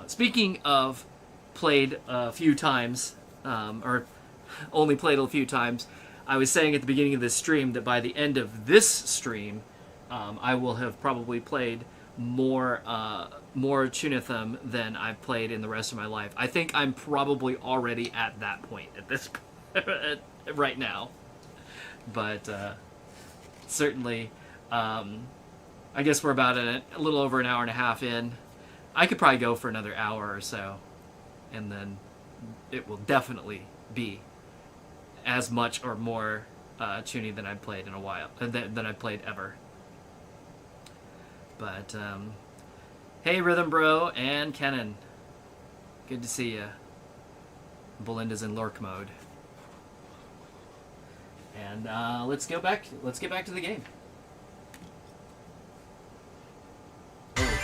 Speaking of played a few times, or only played a few times, I was saying at the beginning of this stream that by the end of this stream, I will have probably played more Chunithm than I've played in the rest of my life. I think I'm probably already at that point at this right now. But certainly, I guess we're about a little over an hour and a half in. I could probably go for another hour or so, and then it will definitely be as much or more Chuni than I've played in a while, than I've played ever. But, hey Rhythm Bro and Kenan. Good to see you. Belinda's in lurk mode. And let's get back to the game. Oh.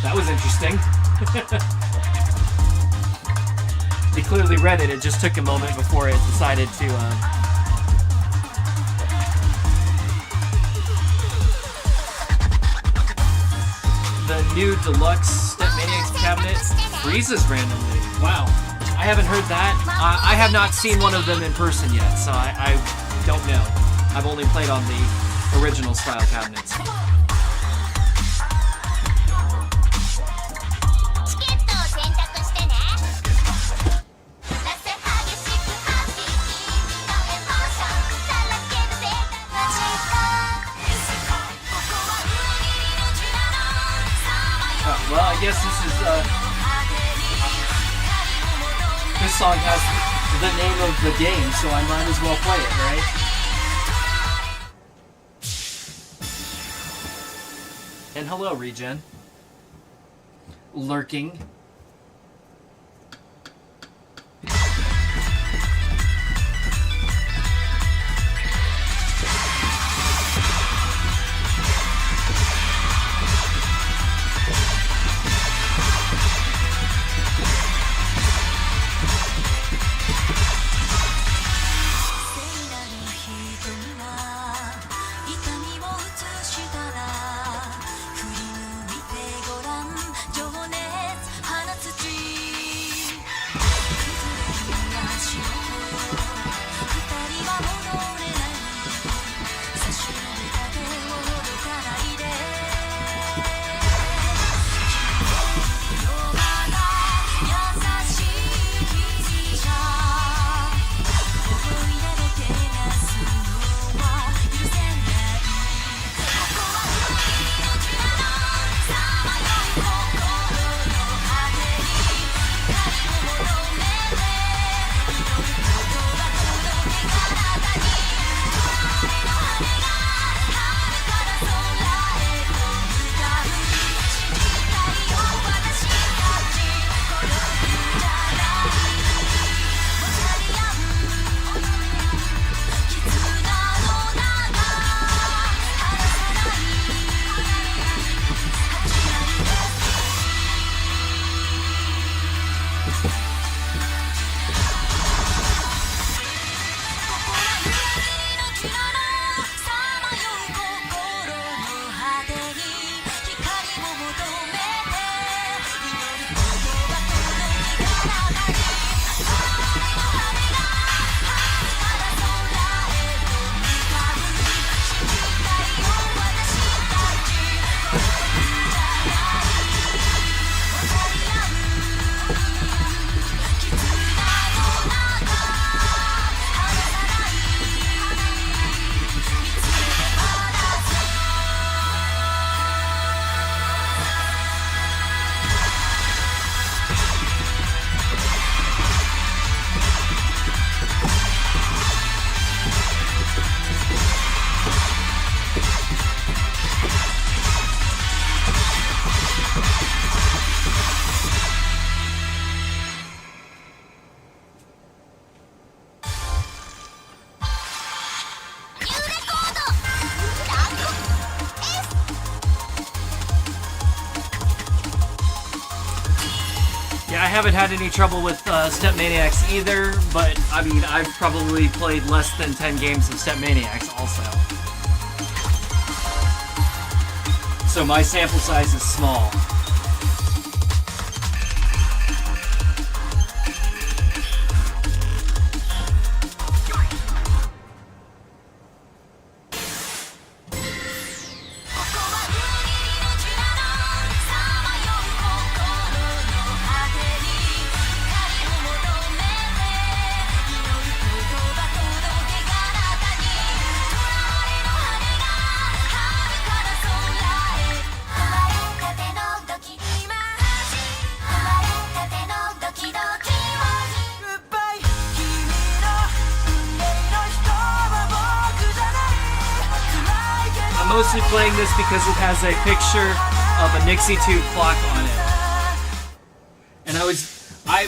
That was interesting. He clearly read it. It just took a moment before it decided to... The new deluxe Step Maniacs cabinet freezes randomly. Wow. I haven't heard that. I have not seen one of them in person yet, so I don't know. I've only played on the original style cabinets. Well, I guess this song has the name of the game, so I might as well play it, right? And hello, Regen. Lurking. Yeah, I haven't had any trouble with Step Maniacs either, but I mean, I've probably played less than 10 games of Step Maniacs also. So my sample size is small. Mostly playing this because it has a picture of a Nixie tube clock on it. And I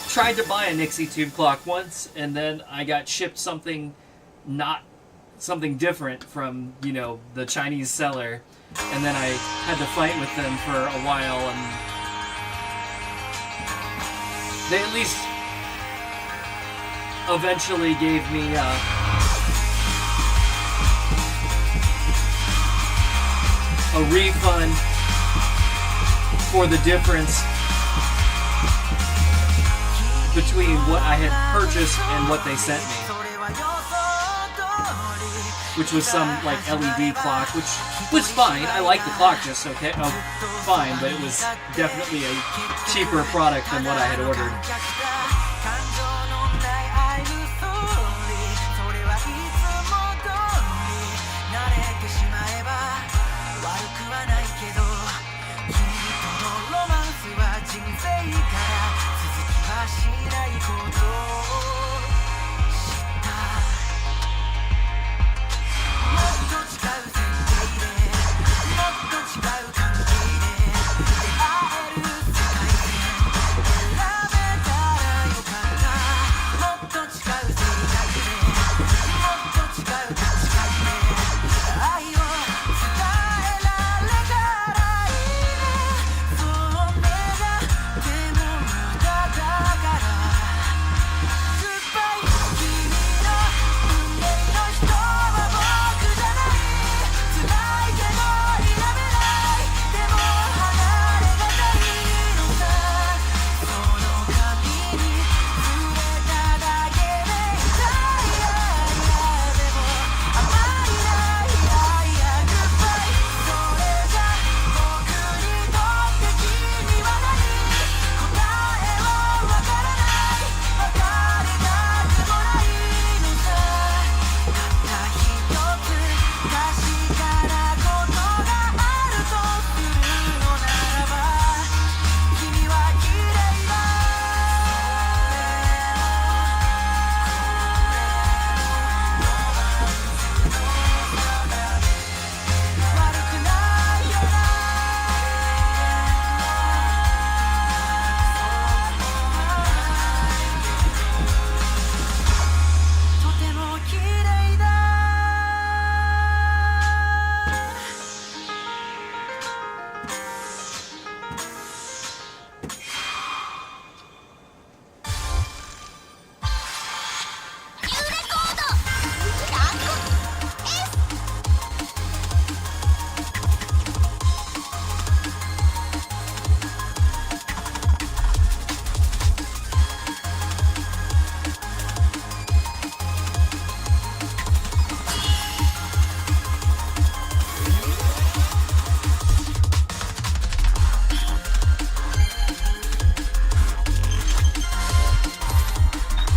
tried to buy a Nixie tube clock once, and then I got shipped something different from, you know, the Chinese seller, and then I had to fight with them for a while, and they at least eventually gave me a refund for the difference between what I had purchased and what they sent me, which was some like LED clock, which was fine. I liked the clock just okay, fine, but it was definitely a cheaper product than what I had ordered.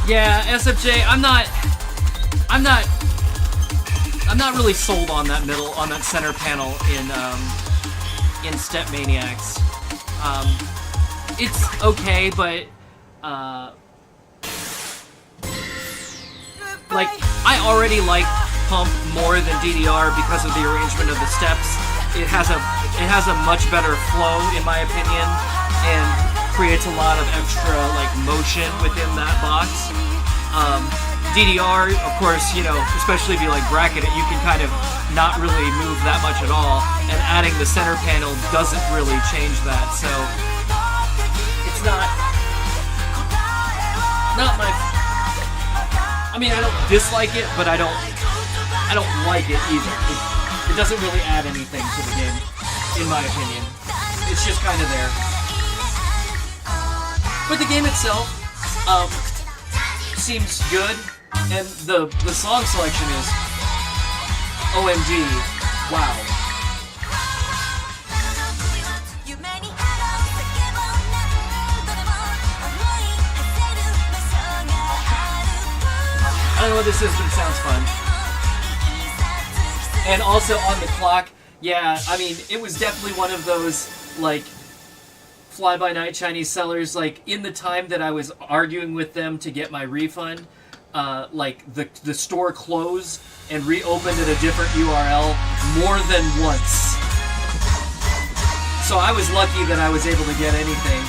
Yeah, SFJ, I'm not really sold on that center panel in Step Maniacs. It's okay, but like I already like Pump more than DDR because of the arrangement of the steps. It has a much better flow in my opinion, and creates a lot of extra like motion within that box. DDR, of course, you know, especially if you like bracket it, you can kind of not really move that much at all, and adding the center panel doesn't really change that, so it's not I mean, I don't dislike it, but I don't like it either. It doesn't really add anything to the game, in my opinion. It's just kind of there. But the game itself seems good, and the song selection is OMG, wow. I don't know what this is, but it sounds fun. And also on the clock, yeah, I mean, it was definitely one of those, like, fly-by-night Chinese sellers. Like, in the time that I was arguing with them to get my refund, like, the store closed and reopened at a different URL more than once. So I was lucky that I was able to get anything.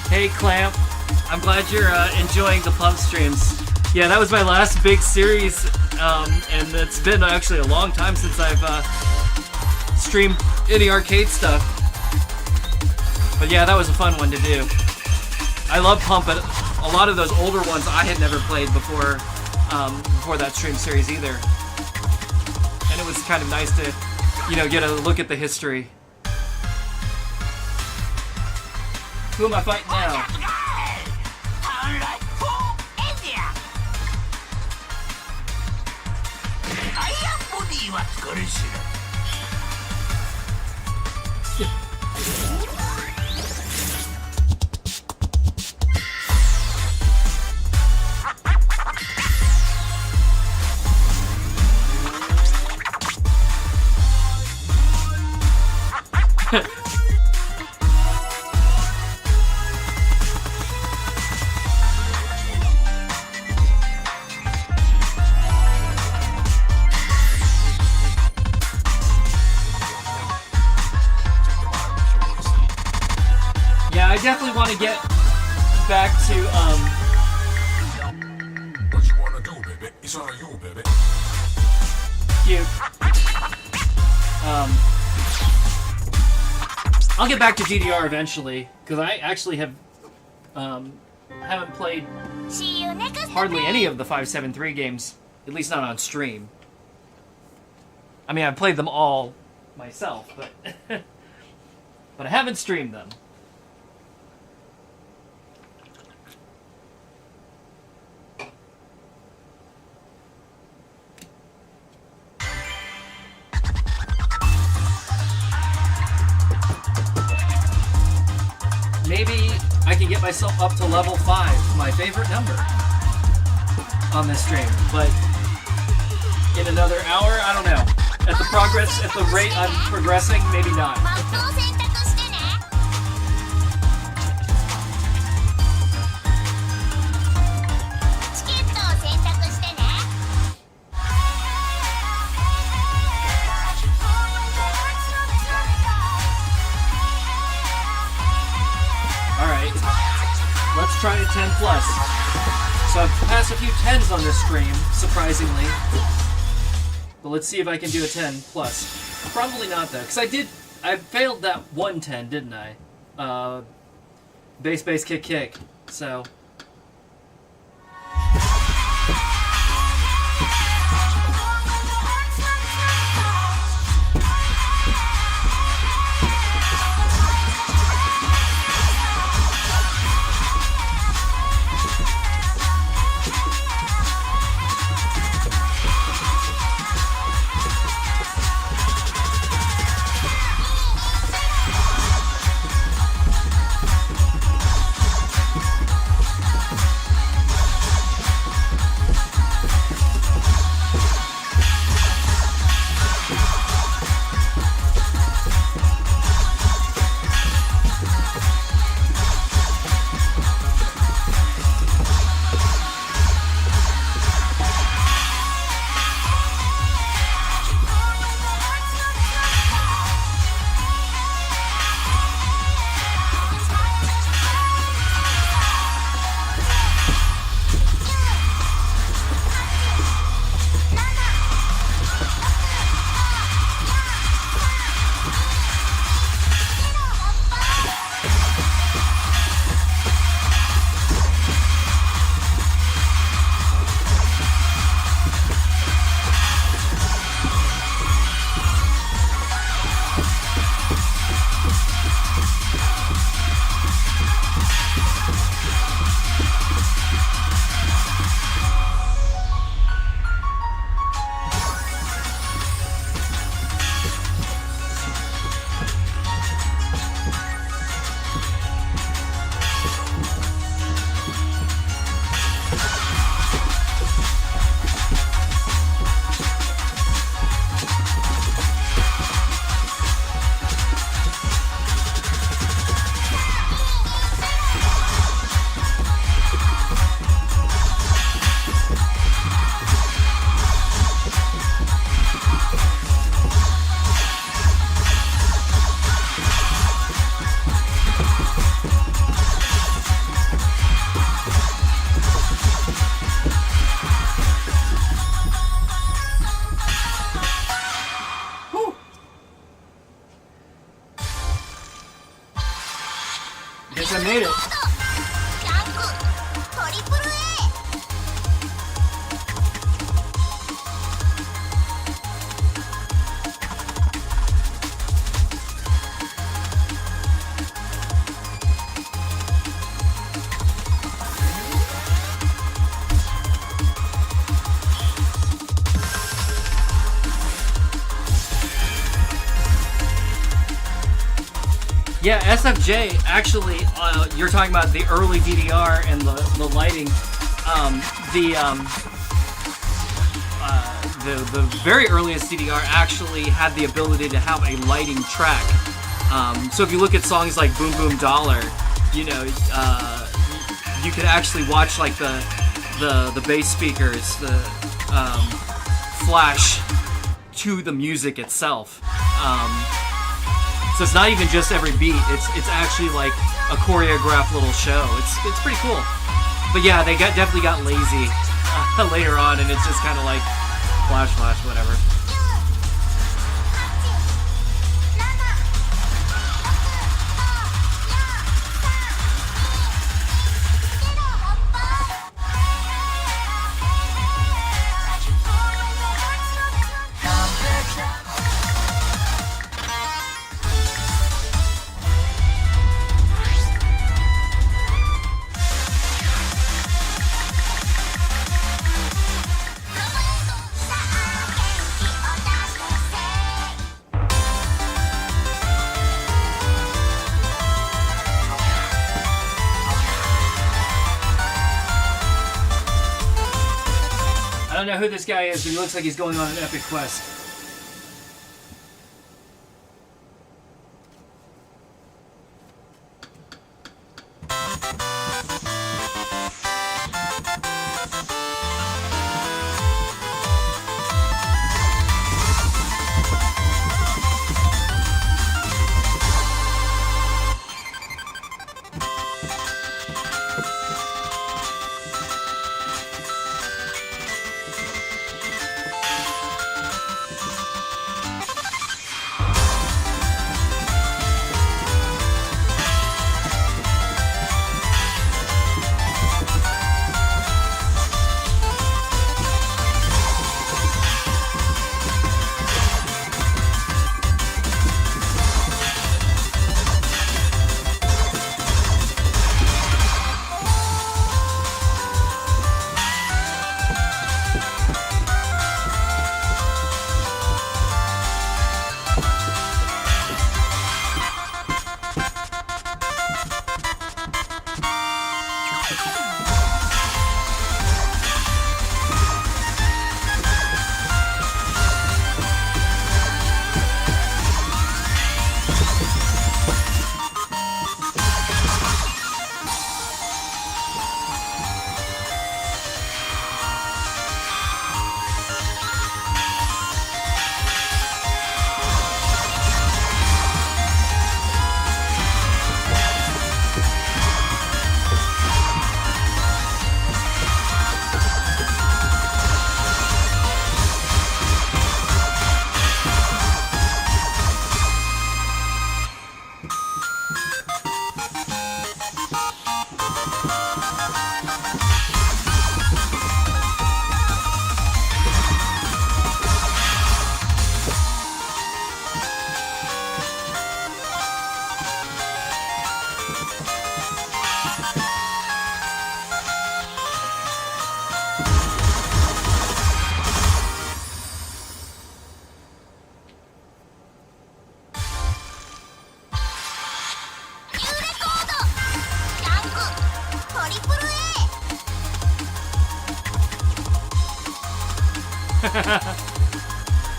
Hey Clamp, I'm glad you're enjoying the pump streams. Yeah, that was my last big series, and it's been actually a long time since I've streamed any arcade stuff. But yeah, that was a fun one to do. I love Pump, but a lot of those older ones I had never played before that stream series either. And it was kind of nice to, you know, get a look at the history. Who am I fighting now? Yeah, I definitely want to get back to What you wanna do, It's on you, baby. Cute. I'll get back to GDR eventually, because I actually haven't played See you next hardly any of the 573 games, at least not on stream. I mean, I've played them all myself, but but I haven't streamed them. Maybe I can get myself up to level 5, my favorite number, on this stream. But in another hour, I don't know. At the rate I'm progressing, maybe not. マップを選択してねチケットを選択してね Alright, let's try a 10 plus. So I've passed a few 10s on this stream, surprisingly. But let's see if I can do a 10 plus. Probably not though, because I failed that one 10, didn't I? Bass, bass, kick, kick. So. I made it. ランクトリプル A Yeah, SFJ, actually, you're talking about the early DDR and the lighting. The very earliest DDR actually had the ability to have a lighting track. So if you look at songs like Boom Boom Dollar, you know, you could actually watch like the bass speakers, the flash to the music itself. So it's not even just every beat. It's actually like a choreographed little show. It's pretty cool. But yeah, they definitely got lazy later on, and it's just kind of like flash, flash, whatever. I don't know who this guy is, but he looks like he's going on an epic quest.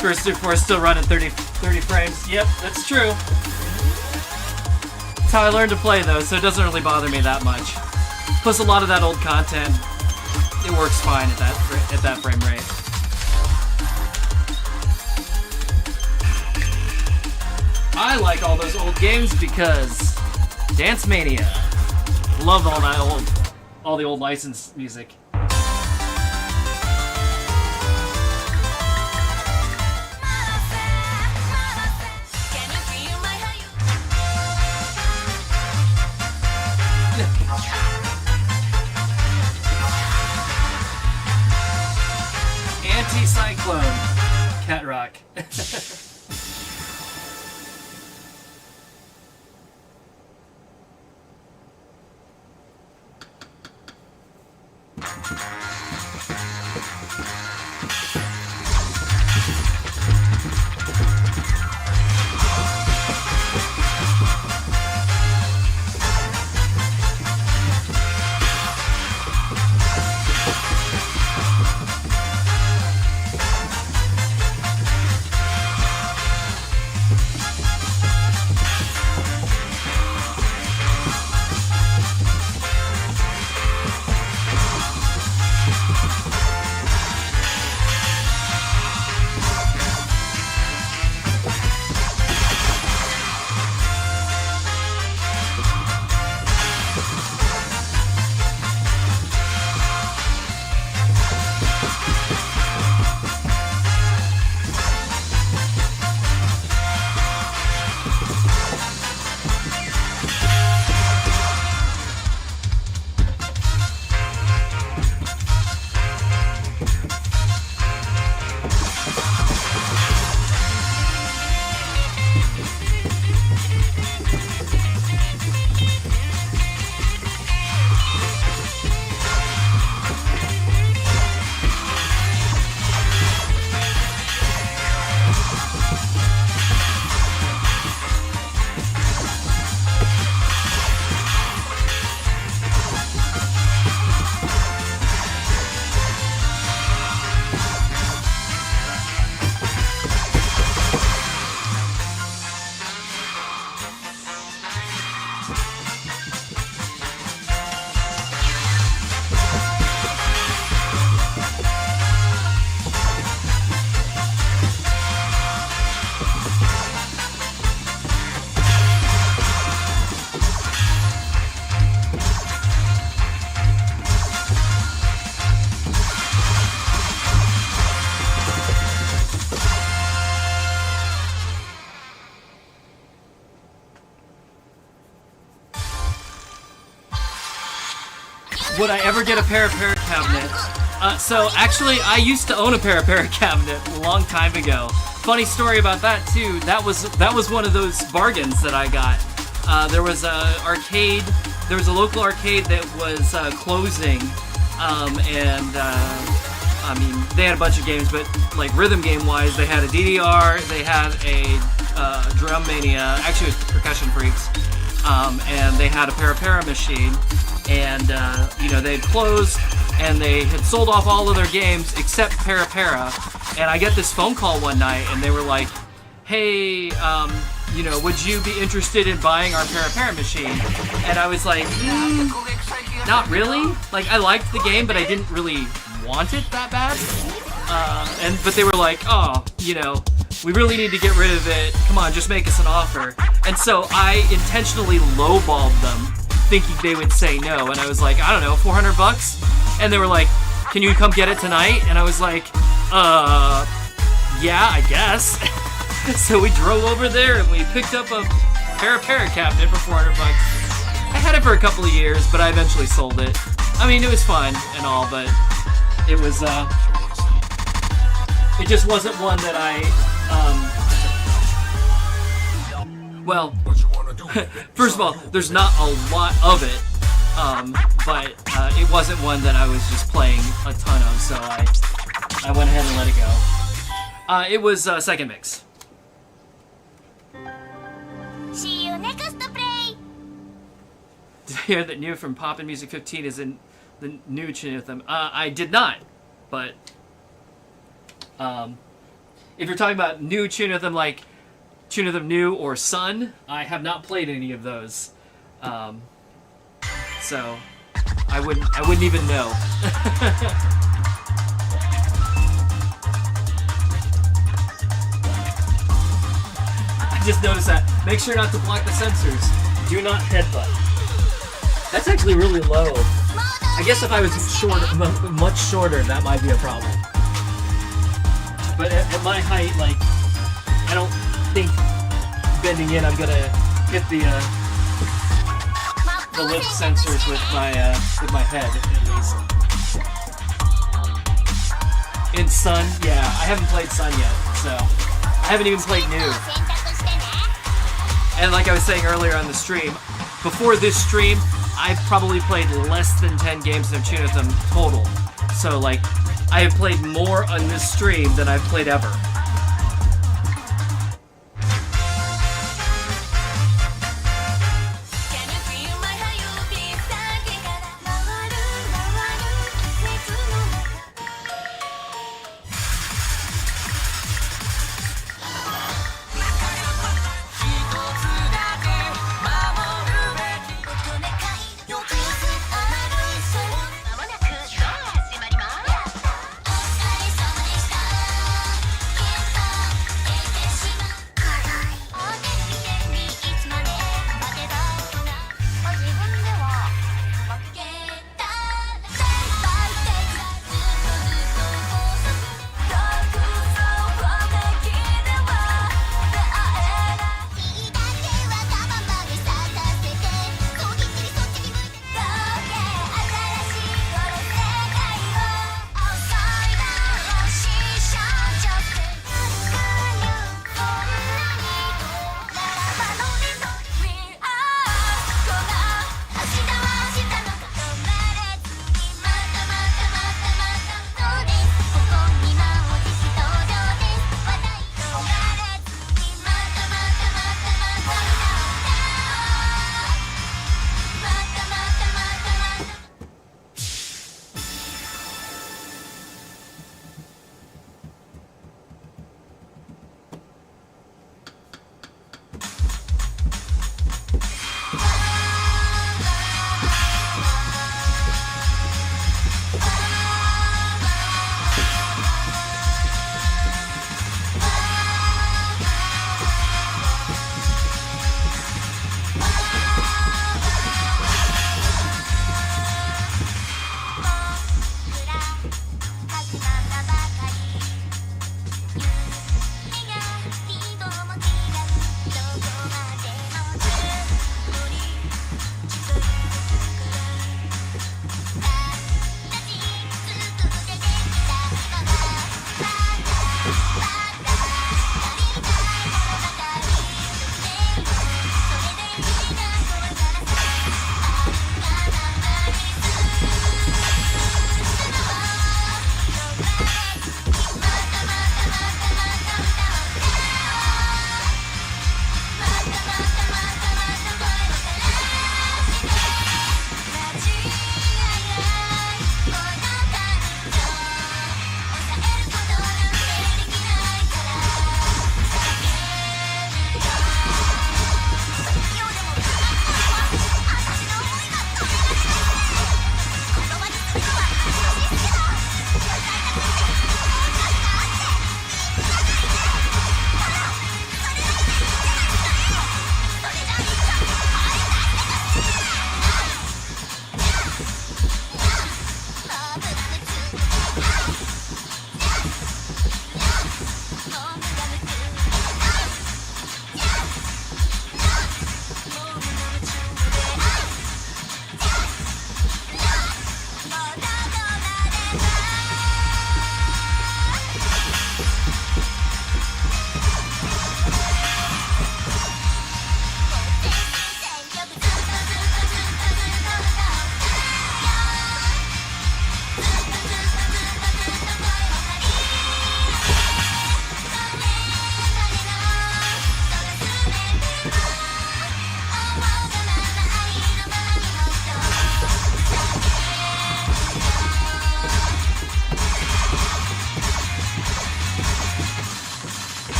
First through four still running 30 frames. Yep, that's true. That's how I learned to play though, so it doesn't really bother me that much. Plus a lot of that old content, it works fine at that frame rate. I like all those old games because Dance Mania. Love all the old licensed music. Anti-Cyclone. Cat Rock. would I ever get a para cabinet? So actually, I used to own a para cabinet a long time ago. Funny story about that too. That was one of those bargains that I got. There was a arcade. There was a local arcade that was closing, and I mean they had a bunch of games, but like rhythm game wise, they had a DDR, they had a Drum Mania, actually it was Percussion Freaks, and they had a para machine, and you know they had closed. And they had sold off all of their games except Para. And I get this phone call one night, and they were like, hey, you know, would you be interested in buying our Para machine? And I was like, not really. Like, I liked the game, but I didn't really want it that bad. But they were like, oh, you know, we really need to get rid of it. Come on, just make us an offer. And so I intentionally lowballed them, thinking they would say no. And I was like, I don't know, $400? And they were like, can you come get it tonight? And I was like, yeah, I guess. So we drove over there and we picked up a para cabinet for $400. I had it for a couple of years, but I eventually sold it. I mean, it was fun and all, but it was, it just wasn't one that I, well, first of all, there's not a lot of it. But it wasn't one that I was just playing a ton of, so I went ahead and let it go. It was second mix. See you next play. Did I hear that new from Poppin' Music 15 is in the new Chunithm? I did not, but if you're talking about new Chunithm, like Chunithm New or Sun, I have not played any of those. So I wouldn't even know. I just noticed that. Make sure not to block the sensors. Do not headbutt. That's actually really low. I guess if I was much shorter, that might be a problem. But at my height, like, I don't think bending in, I'm gonna hit the lip sensors with my head, at least. In Sun, yeah, I haven't played Sun yet, so I haven't even played New. And like I was saying earlier on the stream, before this stream, I've probably played less than 10 games of Chunithm total. So like, I have played more on this stream than I've played ever.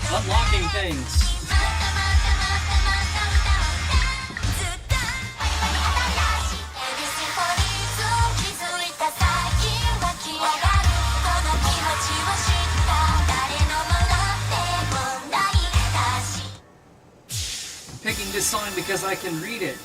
Unlocking things. Picking this song because I can read it.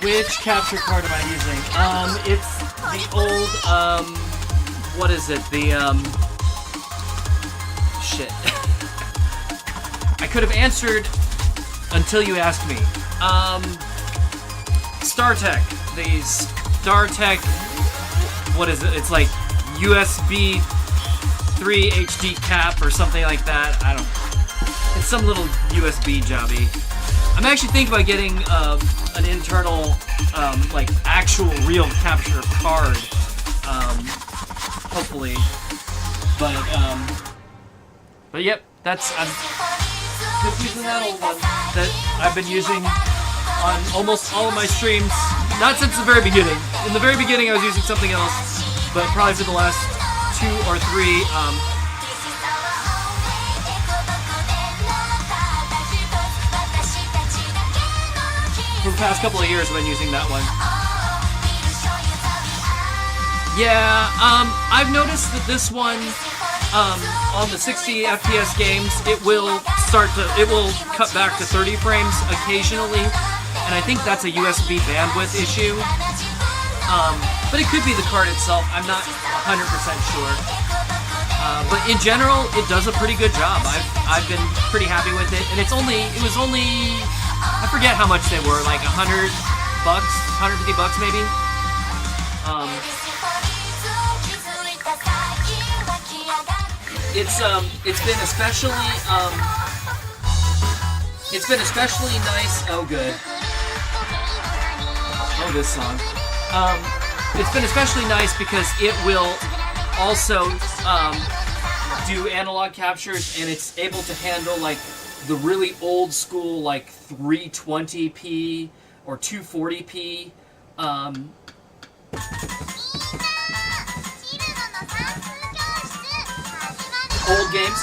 Which capture card am I using? It's the old, what is it? The, shit. I could have answered until you asked me. StarTech. The StarTech, what is it? It's like USB 3 HD cap or something like that. I don't know. It's some little USB jobby. I'm actually thinking about getting an internal, like actual real capture card, hopefully. But yep, I'm just using that old one that I've been using on almost all of my streams. Not since the very beginning. In the very beginning, I was using something else, but probably for the last 2 or 3. For the past couple of years, I've been using that one. Yeah, I've noticed that this one, on the 60 FPS games, it will it will cut back to 30 frames occasionally, and I think that's a USB bandwidth issue. But it could be the card itself. I'm not 100% sure. But in general, it does a pretty good job. I've been pretty happy with it, and it was only I forget how much they were, like $100, $150 maybe. It's been especially nice. Oh, good. Oh, this song. It's been especially nice because it will also do analog captures, and it's able to handle like the really old school like 320p or 240p. Old games.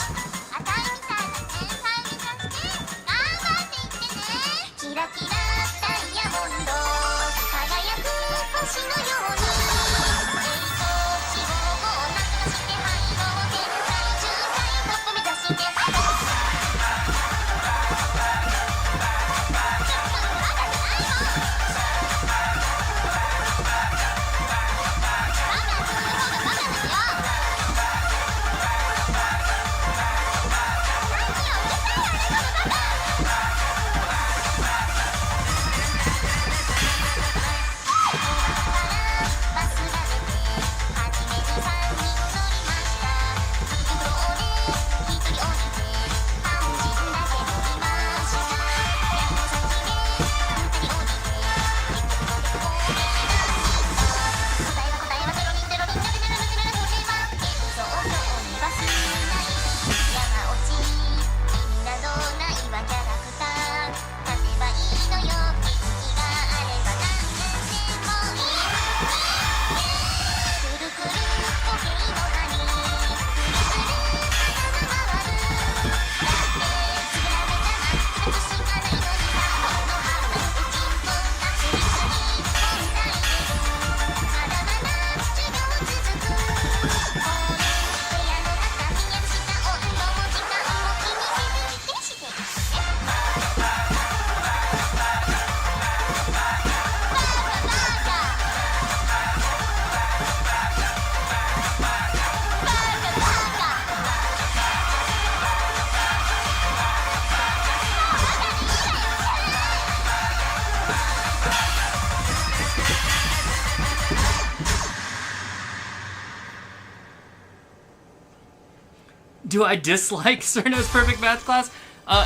Do I dislike Cerno's Perfect Math Class?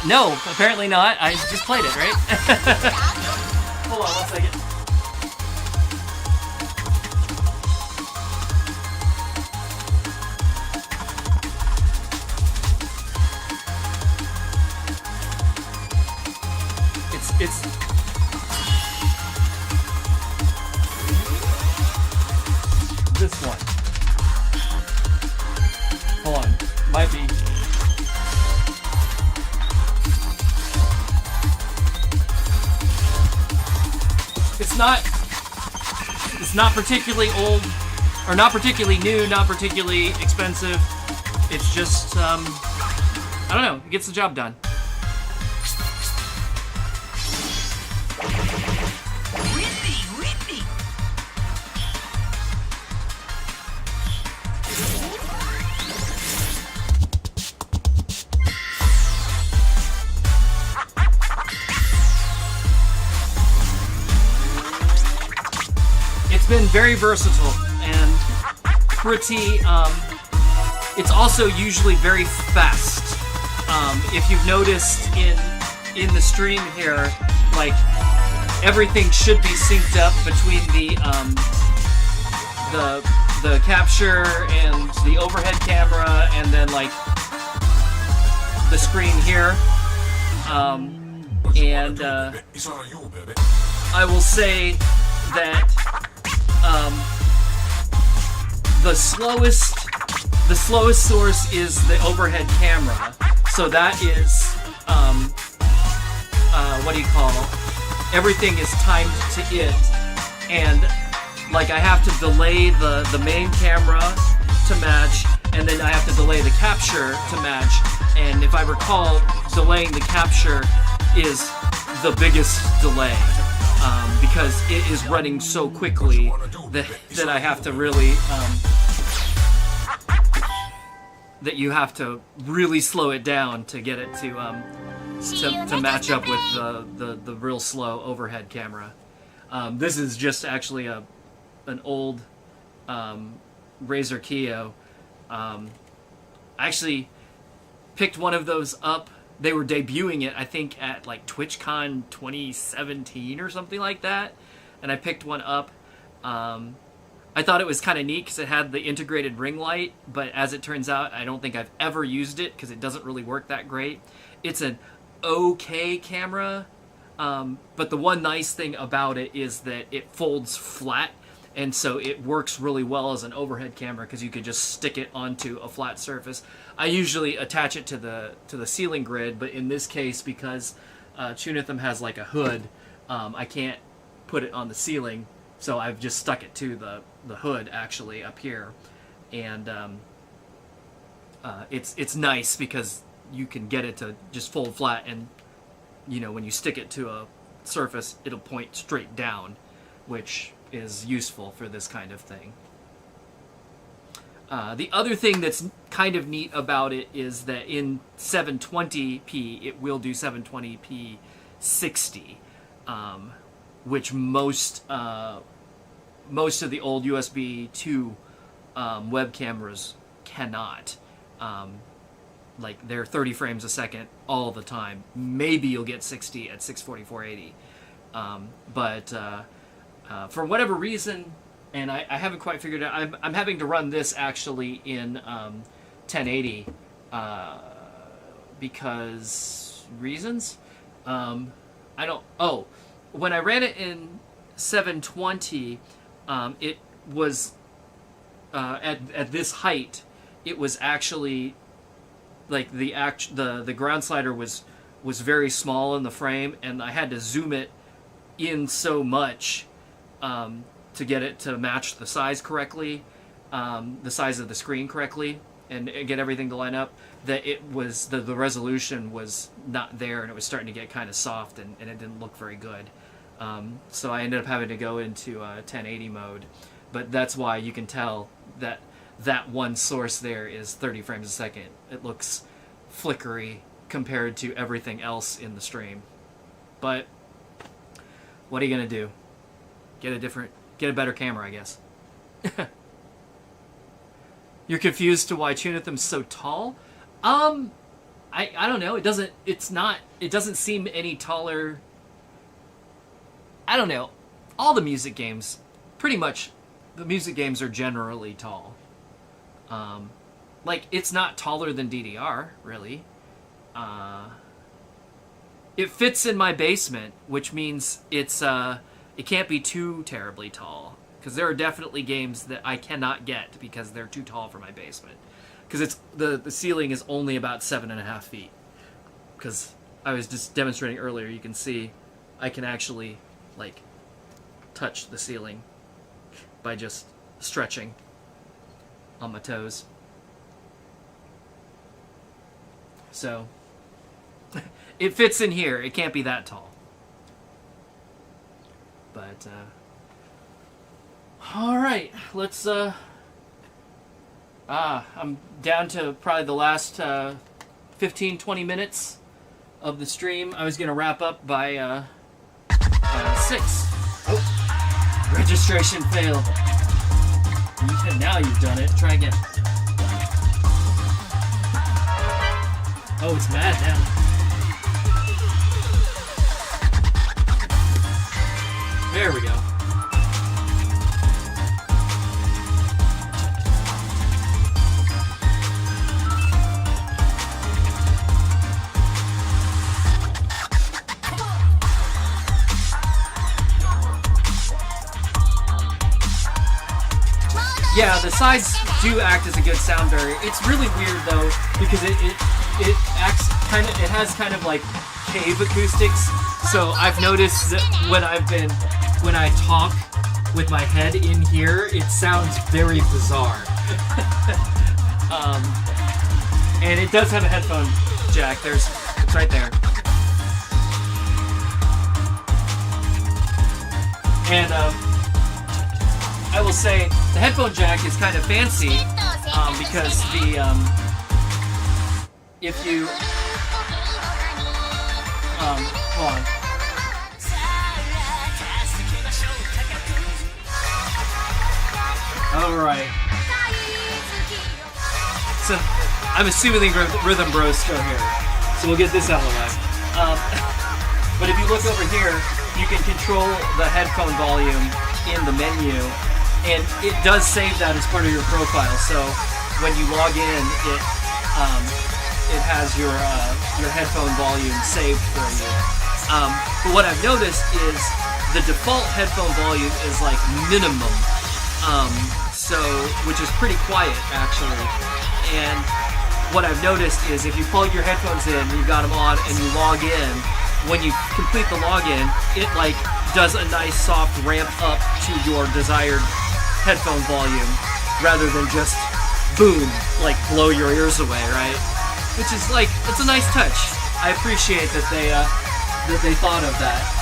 No, apparently not. I just played it, right? Hold on 1 second. It's this one. Hold on. Might be. It's not particularly old, or not particularly new, not particularly expensive. It's just, I don't know, it gets the job done. It's been very versatile and pretty, it's also usually very fast. If you've noticed in the stream here, like, everything should be synced up between the capture and the overhead camera, and then like the screen here. I will say that the slowest source is the overhead camera. So that is what do you call? Everything is timed to it, and like I have to delay the main camera to match, and then I have to delay the capture to match. And if I recall, delaying the capture is the biggest delay, because it is running so quickly that I have to really that you have to really slow it down to get it to match up with the real slow overhead camera. This is just actually an old Razer Kiyo. I actually picked one of those up. They were debuting it, I think, at like TwitchCon 2017 or something like that, and I picked one up. I thought it was kind of neat because it had the integrated ring light, but as it turns out, I don't think I've ever used it because it doesn't really work that great. It's an okay camera, but the one nice thing about it is that it folds flat, and so it works really well as an overhead camera because you could just stick it onto a flat surface. I usually attach it to the ceiling grid, but in this case, because Chunithm has like a hood, I can't put it on the ceiling, so I've just stuck it to the hood actually up here, and it's nice because you can get it to just fold flat, and you know, when you stick it to a surface, it'll point straight down, which is useful for this kind of thing. The other thing that's kind of neat about it is that in 720p, it will do 720p 60, which most of the old USB 2 web cameras cannot. Like, they're 30 frames a second all the time. Maybe you'll get 60 at 64480. But for whatever reason, and I haven't quite figured it out, I'm having to run this actually in 1080 because reasons. When I ran it in 720, it was at this height, it was actually like the ground slider was very small in the frame, and I had to zoom it in so much to get it to match the size correctly, the size of the screen correctly, and get everything to line up, that it was the resolution was not there, and it was starting to get kind of soft, and it didn't look very good. So I ended up having to go into 1080 mode, but that's why you can tell that that one source there is 30 frames a second. It looks flickery compared to everything else in the stream. But what are you gonna do? Get a better camera, I guess. You're confused to why Chunithm's so tall? I don't know. It doesn't seem any taller. I don't know. All the music games, pretty much, the music games are generally tall. Like, it's not taller than DDR, really. It fits in my basement, which means it can't be too terribly tall. Because there are definitely games that I cannot get because they're too tall for my basement. Because the ceiling is only about 7.5 feet. Because I was just demonstrating earlier, you can see I can actually, like, touch the ceiling by just stretching on my toes. So it fits in here. It can't be that tall. But all right, let's I'm down to probably the last 15-20 minutes of the stream. I was going to wrap up by 6. Oh, registration failed. Now you've done it. Try again. Oh, it's mad now. There we go. Yeah, the sides do act as a good sound barrier. It's really weird though, because it has kind of like cave acoustics. So I've noticed that when I talk with my head in here, it sounds very bizarre. And it does have a headphone jack. It's right there. And I will say the headphone jack is kind of fancy because the if you hold on. All right. So I'm assuming the Rhythm Bros still here, so we'll get this out of the way. But if you look over here, you can control the headphone volume in the menu, and it does save that as part of your profile. So when you log in, it has your headphone volume saved for you. But what I've noticed is the default headphone volume is like minimum, so which is pretty quiet actually. And what I've noticed is if you plug your headphones in, you've got them on, and you log in, when you complete the login, it like does a nice soft ramp up to your desired headphone volume, rather than just boom, like blow your ears away, right? Which is like, it's a nice touch. I appreciate that they thought of that.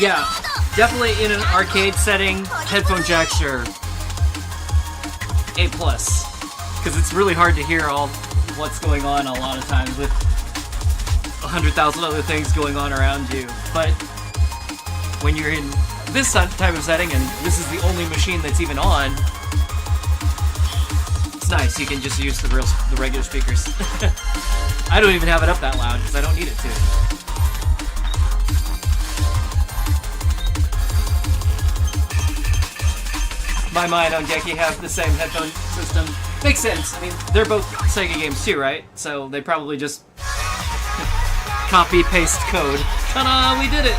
Yeah, definitely in an arcade setting, headphone jacks are A+. Because it's really hard to hear all what's going on a lot of times with 100,000 other things going on around you. But when you're in this type of setting, and this is the only machine that's even on, it's nice. You can just use the regular speakers. I don't even have it up that loud because I don't need it to. My mind on Geki have the same headphone system. Makes sense. I mean, they're both Sega games too, right? So they probably just copy paste code. Ta-da! We did it.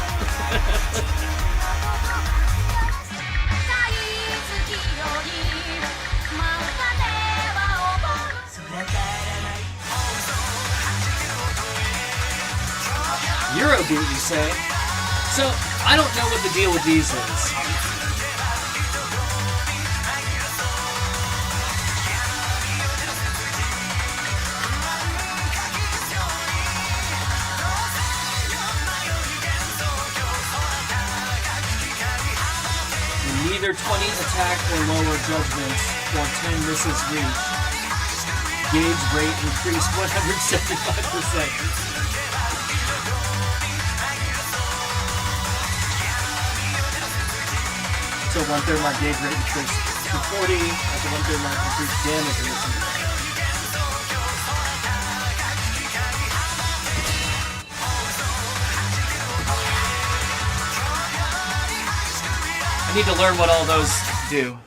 Eurobeat, you say? So I don't know what the deal with these is. either 20 attack or lower judgments or 10 misses reach. Gauge rate increased 175%. So 1/3 mark gauge rate increased to 40. At the 1/3 mark increased damage rate. I need to learn what all those do.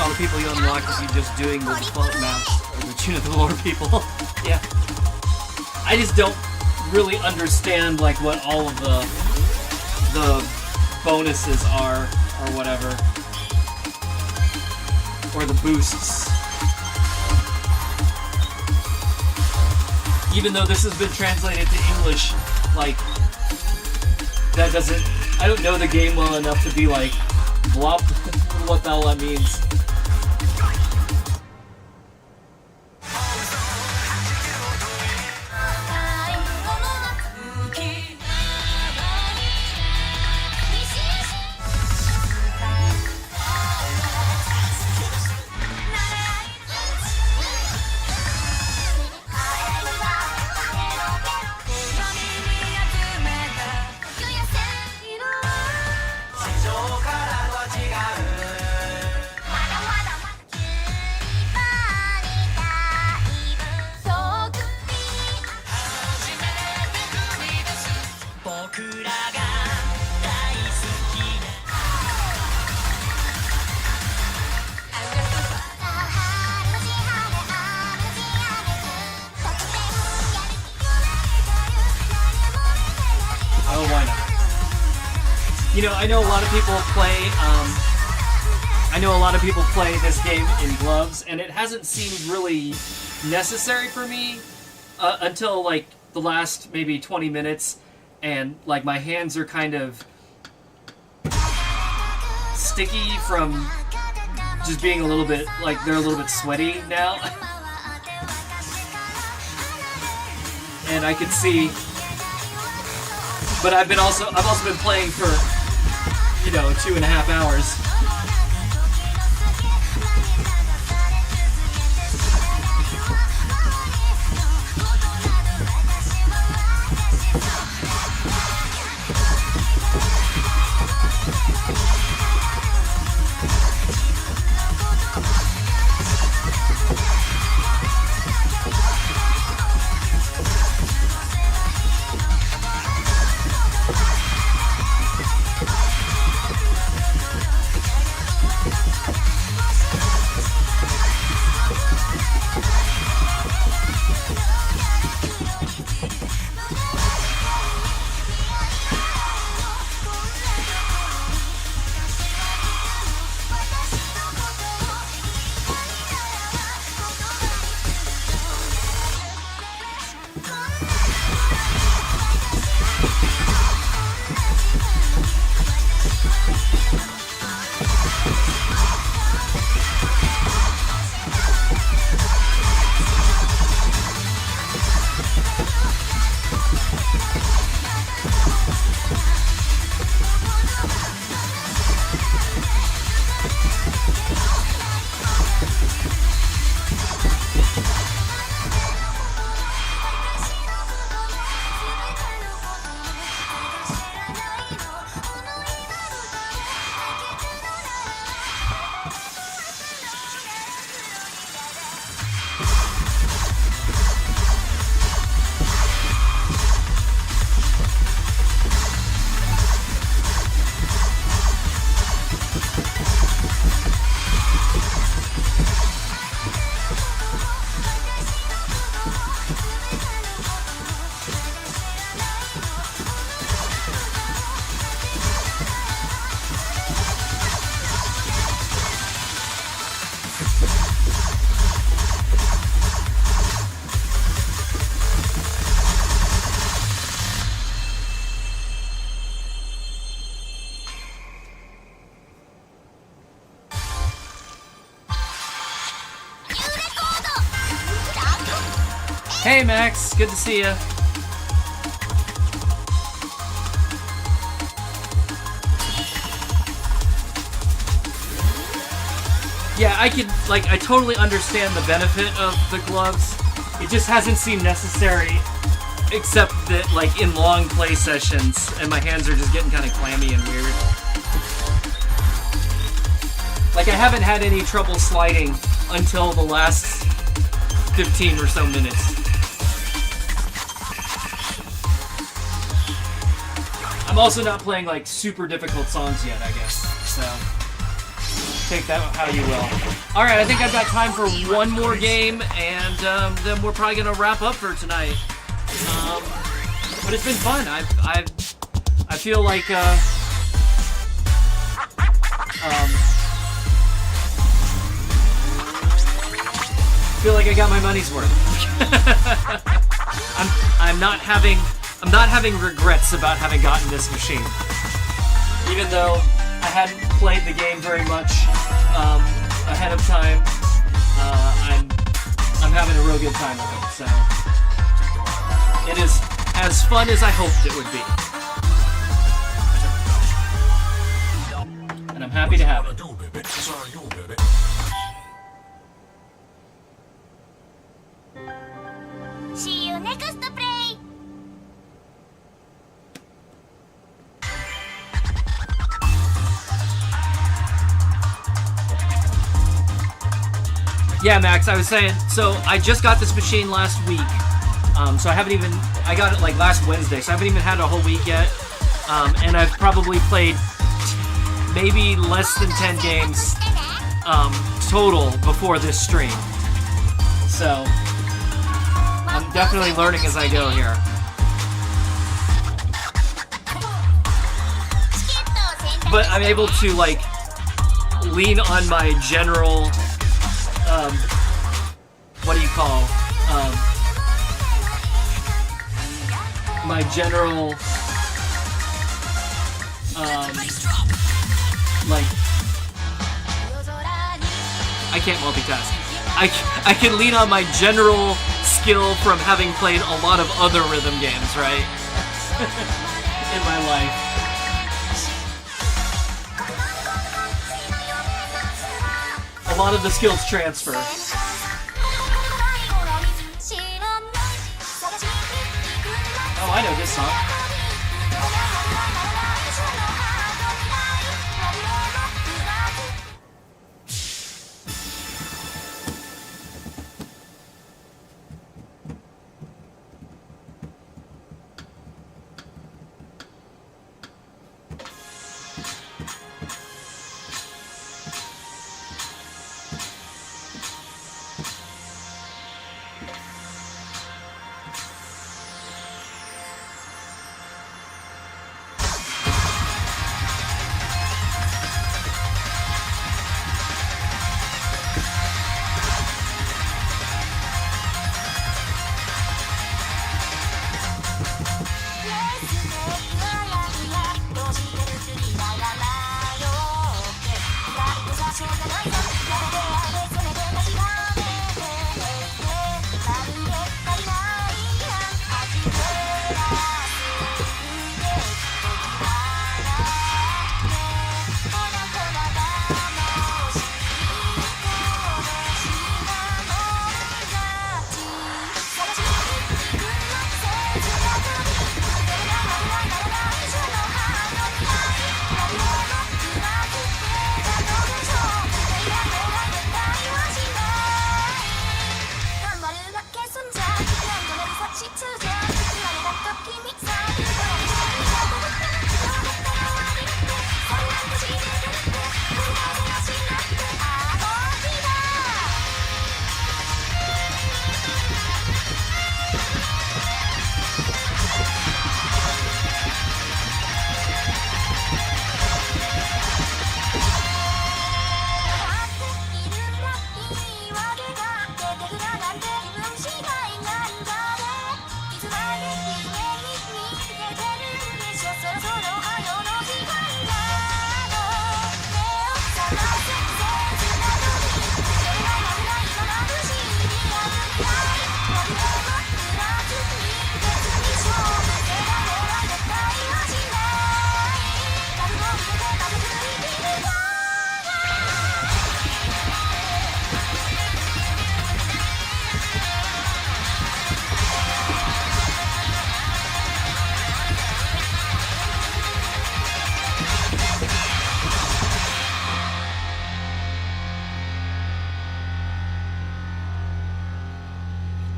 All the people you unlock is you just doing the default maps or the Chunithm lore people. Yeah. I just don't really understand like what all of the bonuses are or whatever. Or the boosts. Even though this has been translated to English, like that doesn't I don't know the game well enough to be like blah what the hell that means. You know, I know a lot of people play this game in gloves, and it hasn't seemed really necessary for me until like the last maybe 20 minutes, and like my hands are kind of sticky from just being a little bit, like, they're a little bit sweaty now. And I could see, but I've also been playing for, 2.5 hours. Hey Max, good to see you. Yeah, I totally understand the benefit of the gloves. It just hasn't seemed necessary, except that, like, in long play sessions, and my hands are just getting kind of clammy and weird. Like, I haven't had any trouble sliding until the last 15 or so minutes. I'm also not playing, like, super difficult songs yet, I guess, so take that how you will. Alright, I think I've got time for one more game, and then we're probably gonna wrap up for tonight. But it's been fun. I feel like, feel like I got my money's worth. I'm not having regrets about having gotten this machine. Even though I hadn't played the game very much ahead of time, I'm having a real good time with it. So it is as fun as I hoped it would be, and I'm happy to have it. See you next play. Yeah, Max, I was saying, so I just got this machine last week, so I got it like last Wednesday, so I haven't even had a whole week yet, and I've probably played maybe less than 10 games total before this stream. So I'm definitely learning as I go here. But I'm able to, like, lean on my general, what do you call, my general, like, I can't multitask. I can lean on my general skill from having played a lot of other rhythm games, right? In my life. A lot of the skills transfer. Oh, I know this song.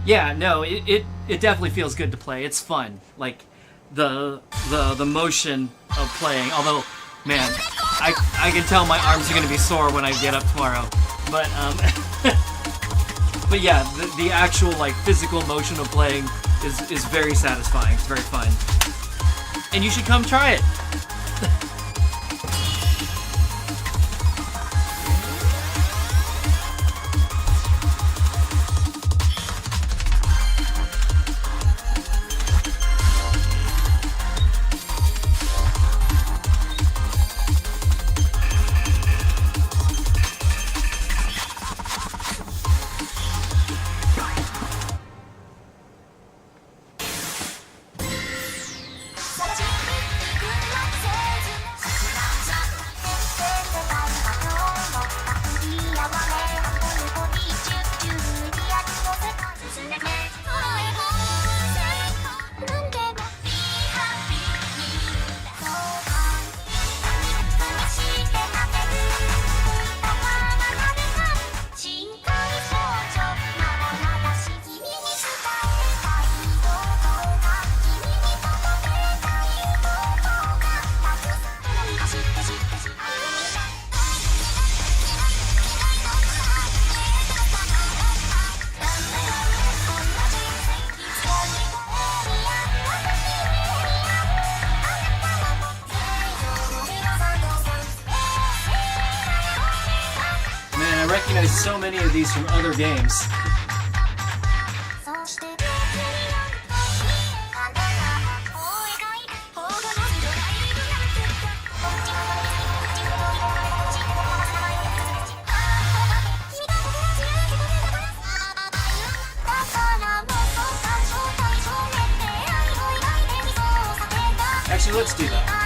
Yeah, no, it definitely feels good to play. It's fun. Like the motion of playing. Although, man, I can tell my arms are gonna be sore when I get up tomorrow. But but yeah, the actual like physical motion of playing is very satisfying. It's very fun. And you should come try it. I recognize so many of these from other games. let's do that.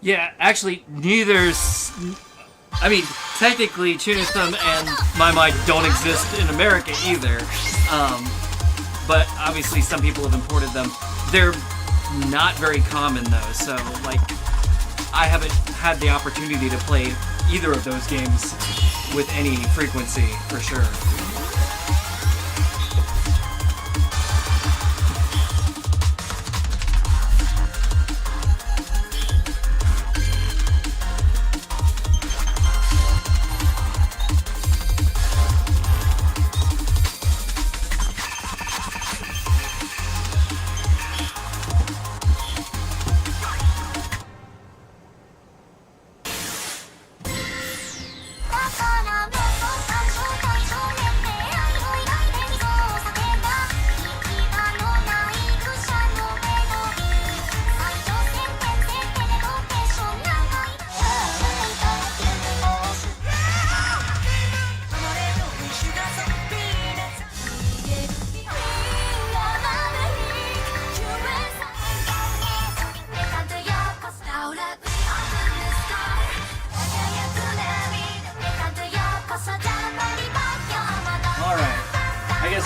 Yeah, actually, neither's... I mean, technically, Chunithm and My Mind don't exist in America either. But obviously, some people have imported them. They're not very common, though, so, like, I haven't had the opportunity to play either of those games with any frequency, for sure.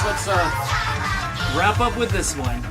Let's wrap up with this one.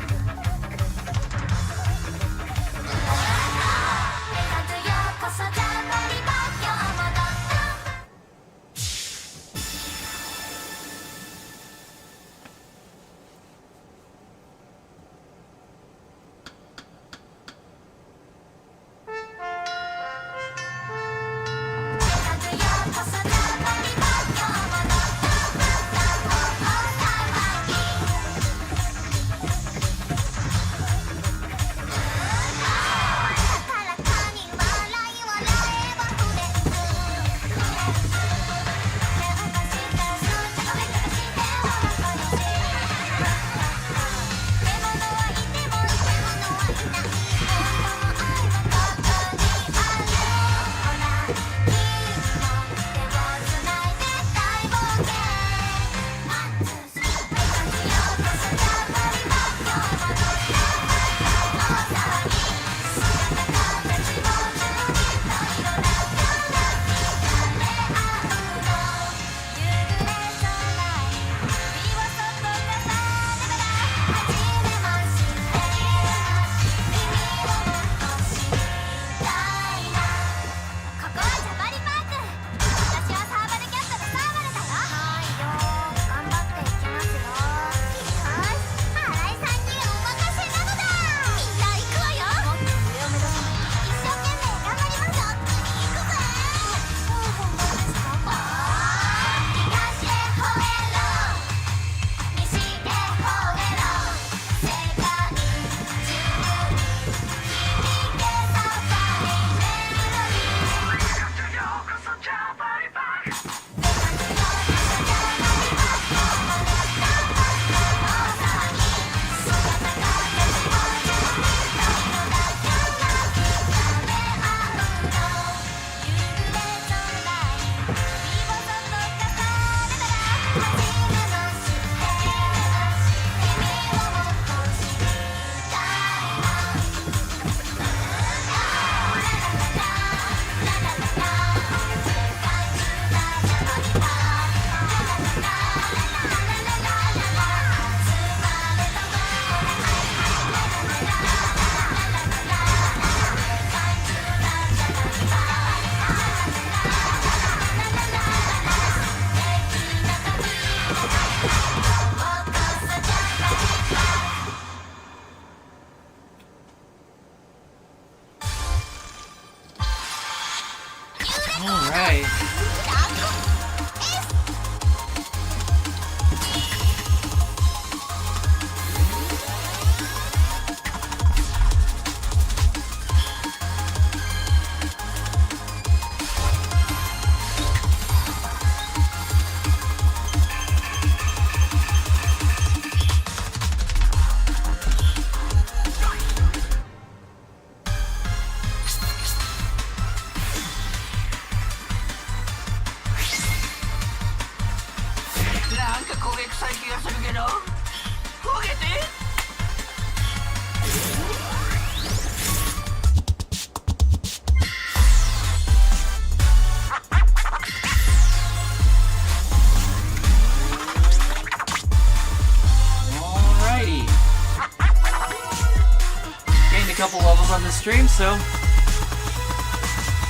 couple of them on the stream, so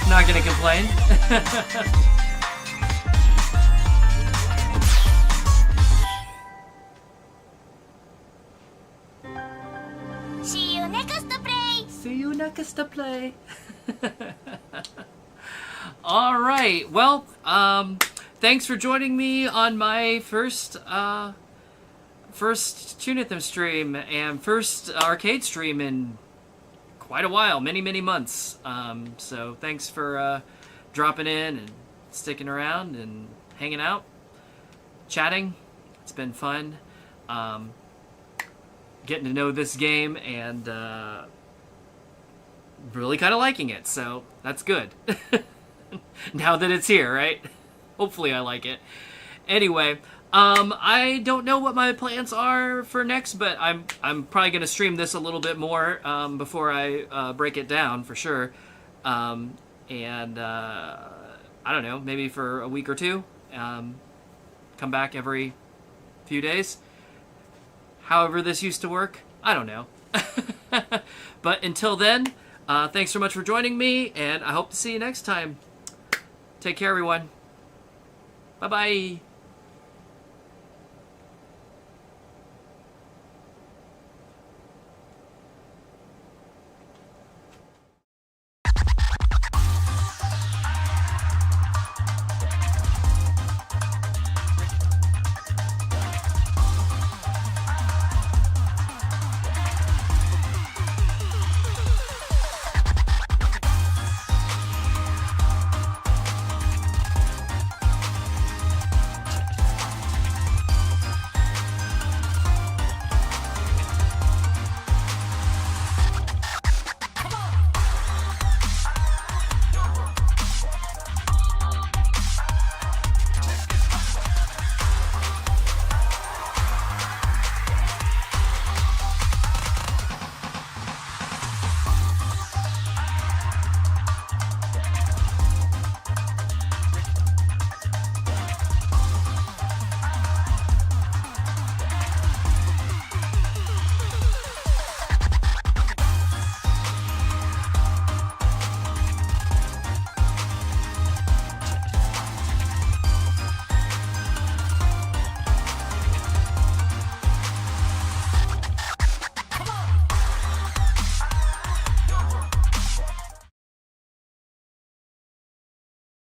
not gonna complain. See you next play. See you next to play. All right. Well, thanks for joining me on my first Chunithm stream and first arcade stream in quite a while, many months. So thanks for dropping in and sticking around and hanging out, chatting. It's been fun. Getting to know this game and really kind of liking it, so that's good. Now that it's here, right? Hopefully I like it. Anyway, I don't know what my plans are for next, but I'm probably going to stream this a little bit more before I break it down for sure. I don't know, maybe for a week or two. Come back every few days. However this used to work, I don't know. But until then, thanks so much for joining me, and I hope to see you next time. Take care, everyone. Bye-bye.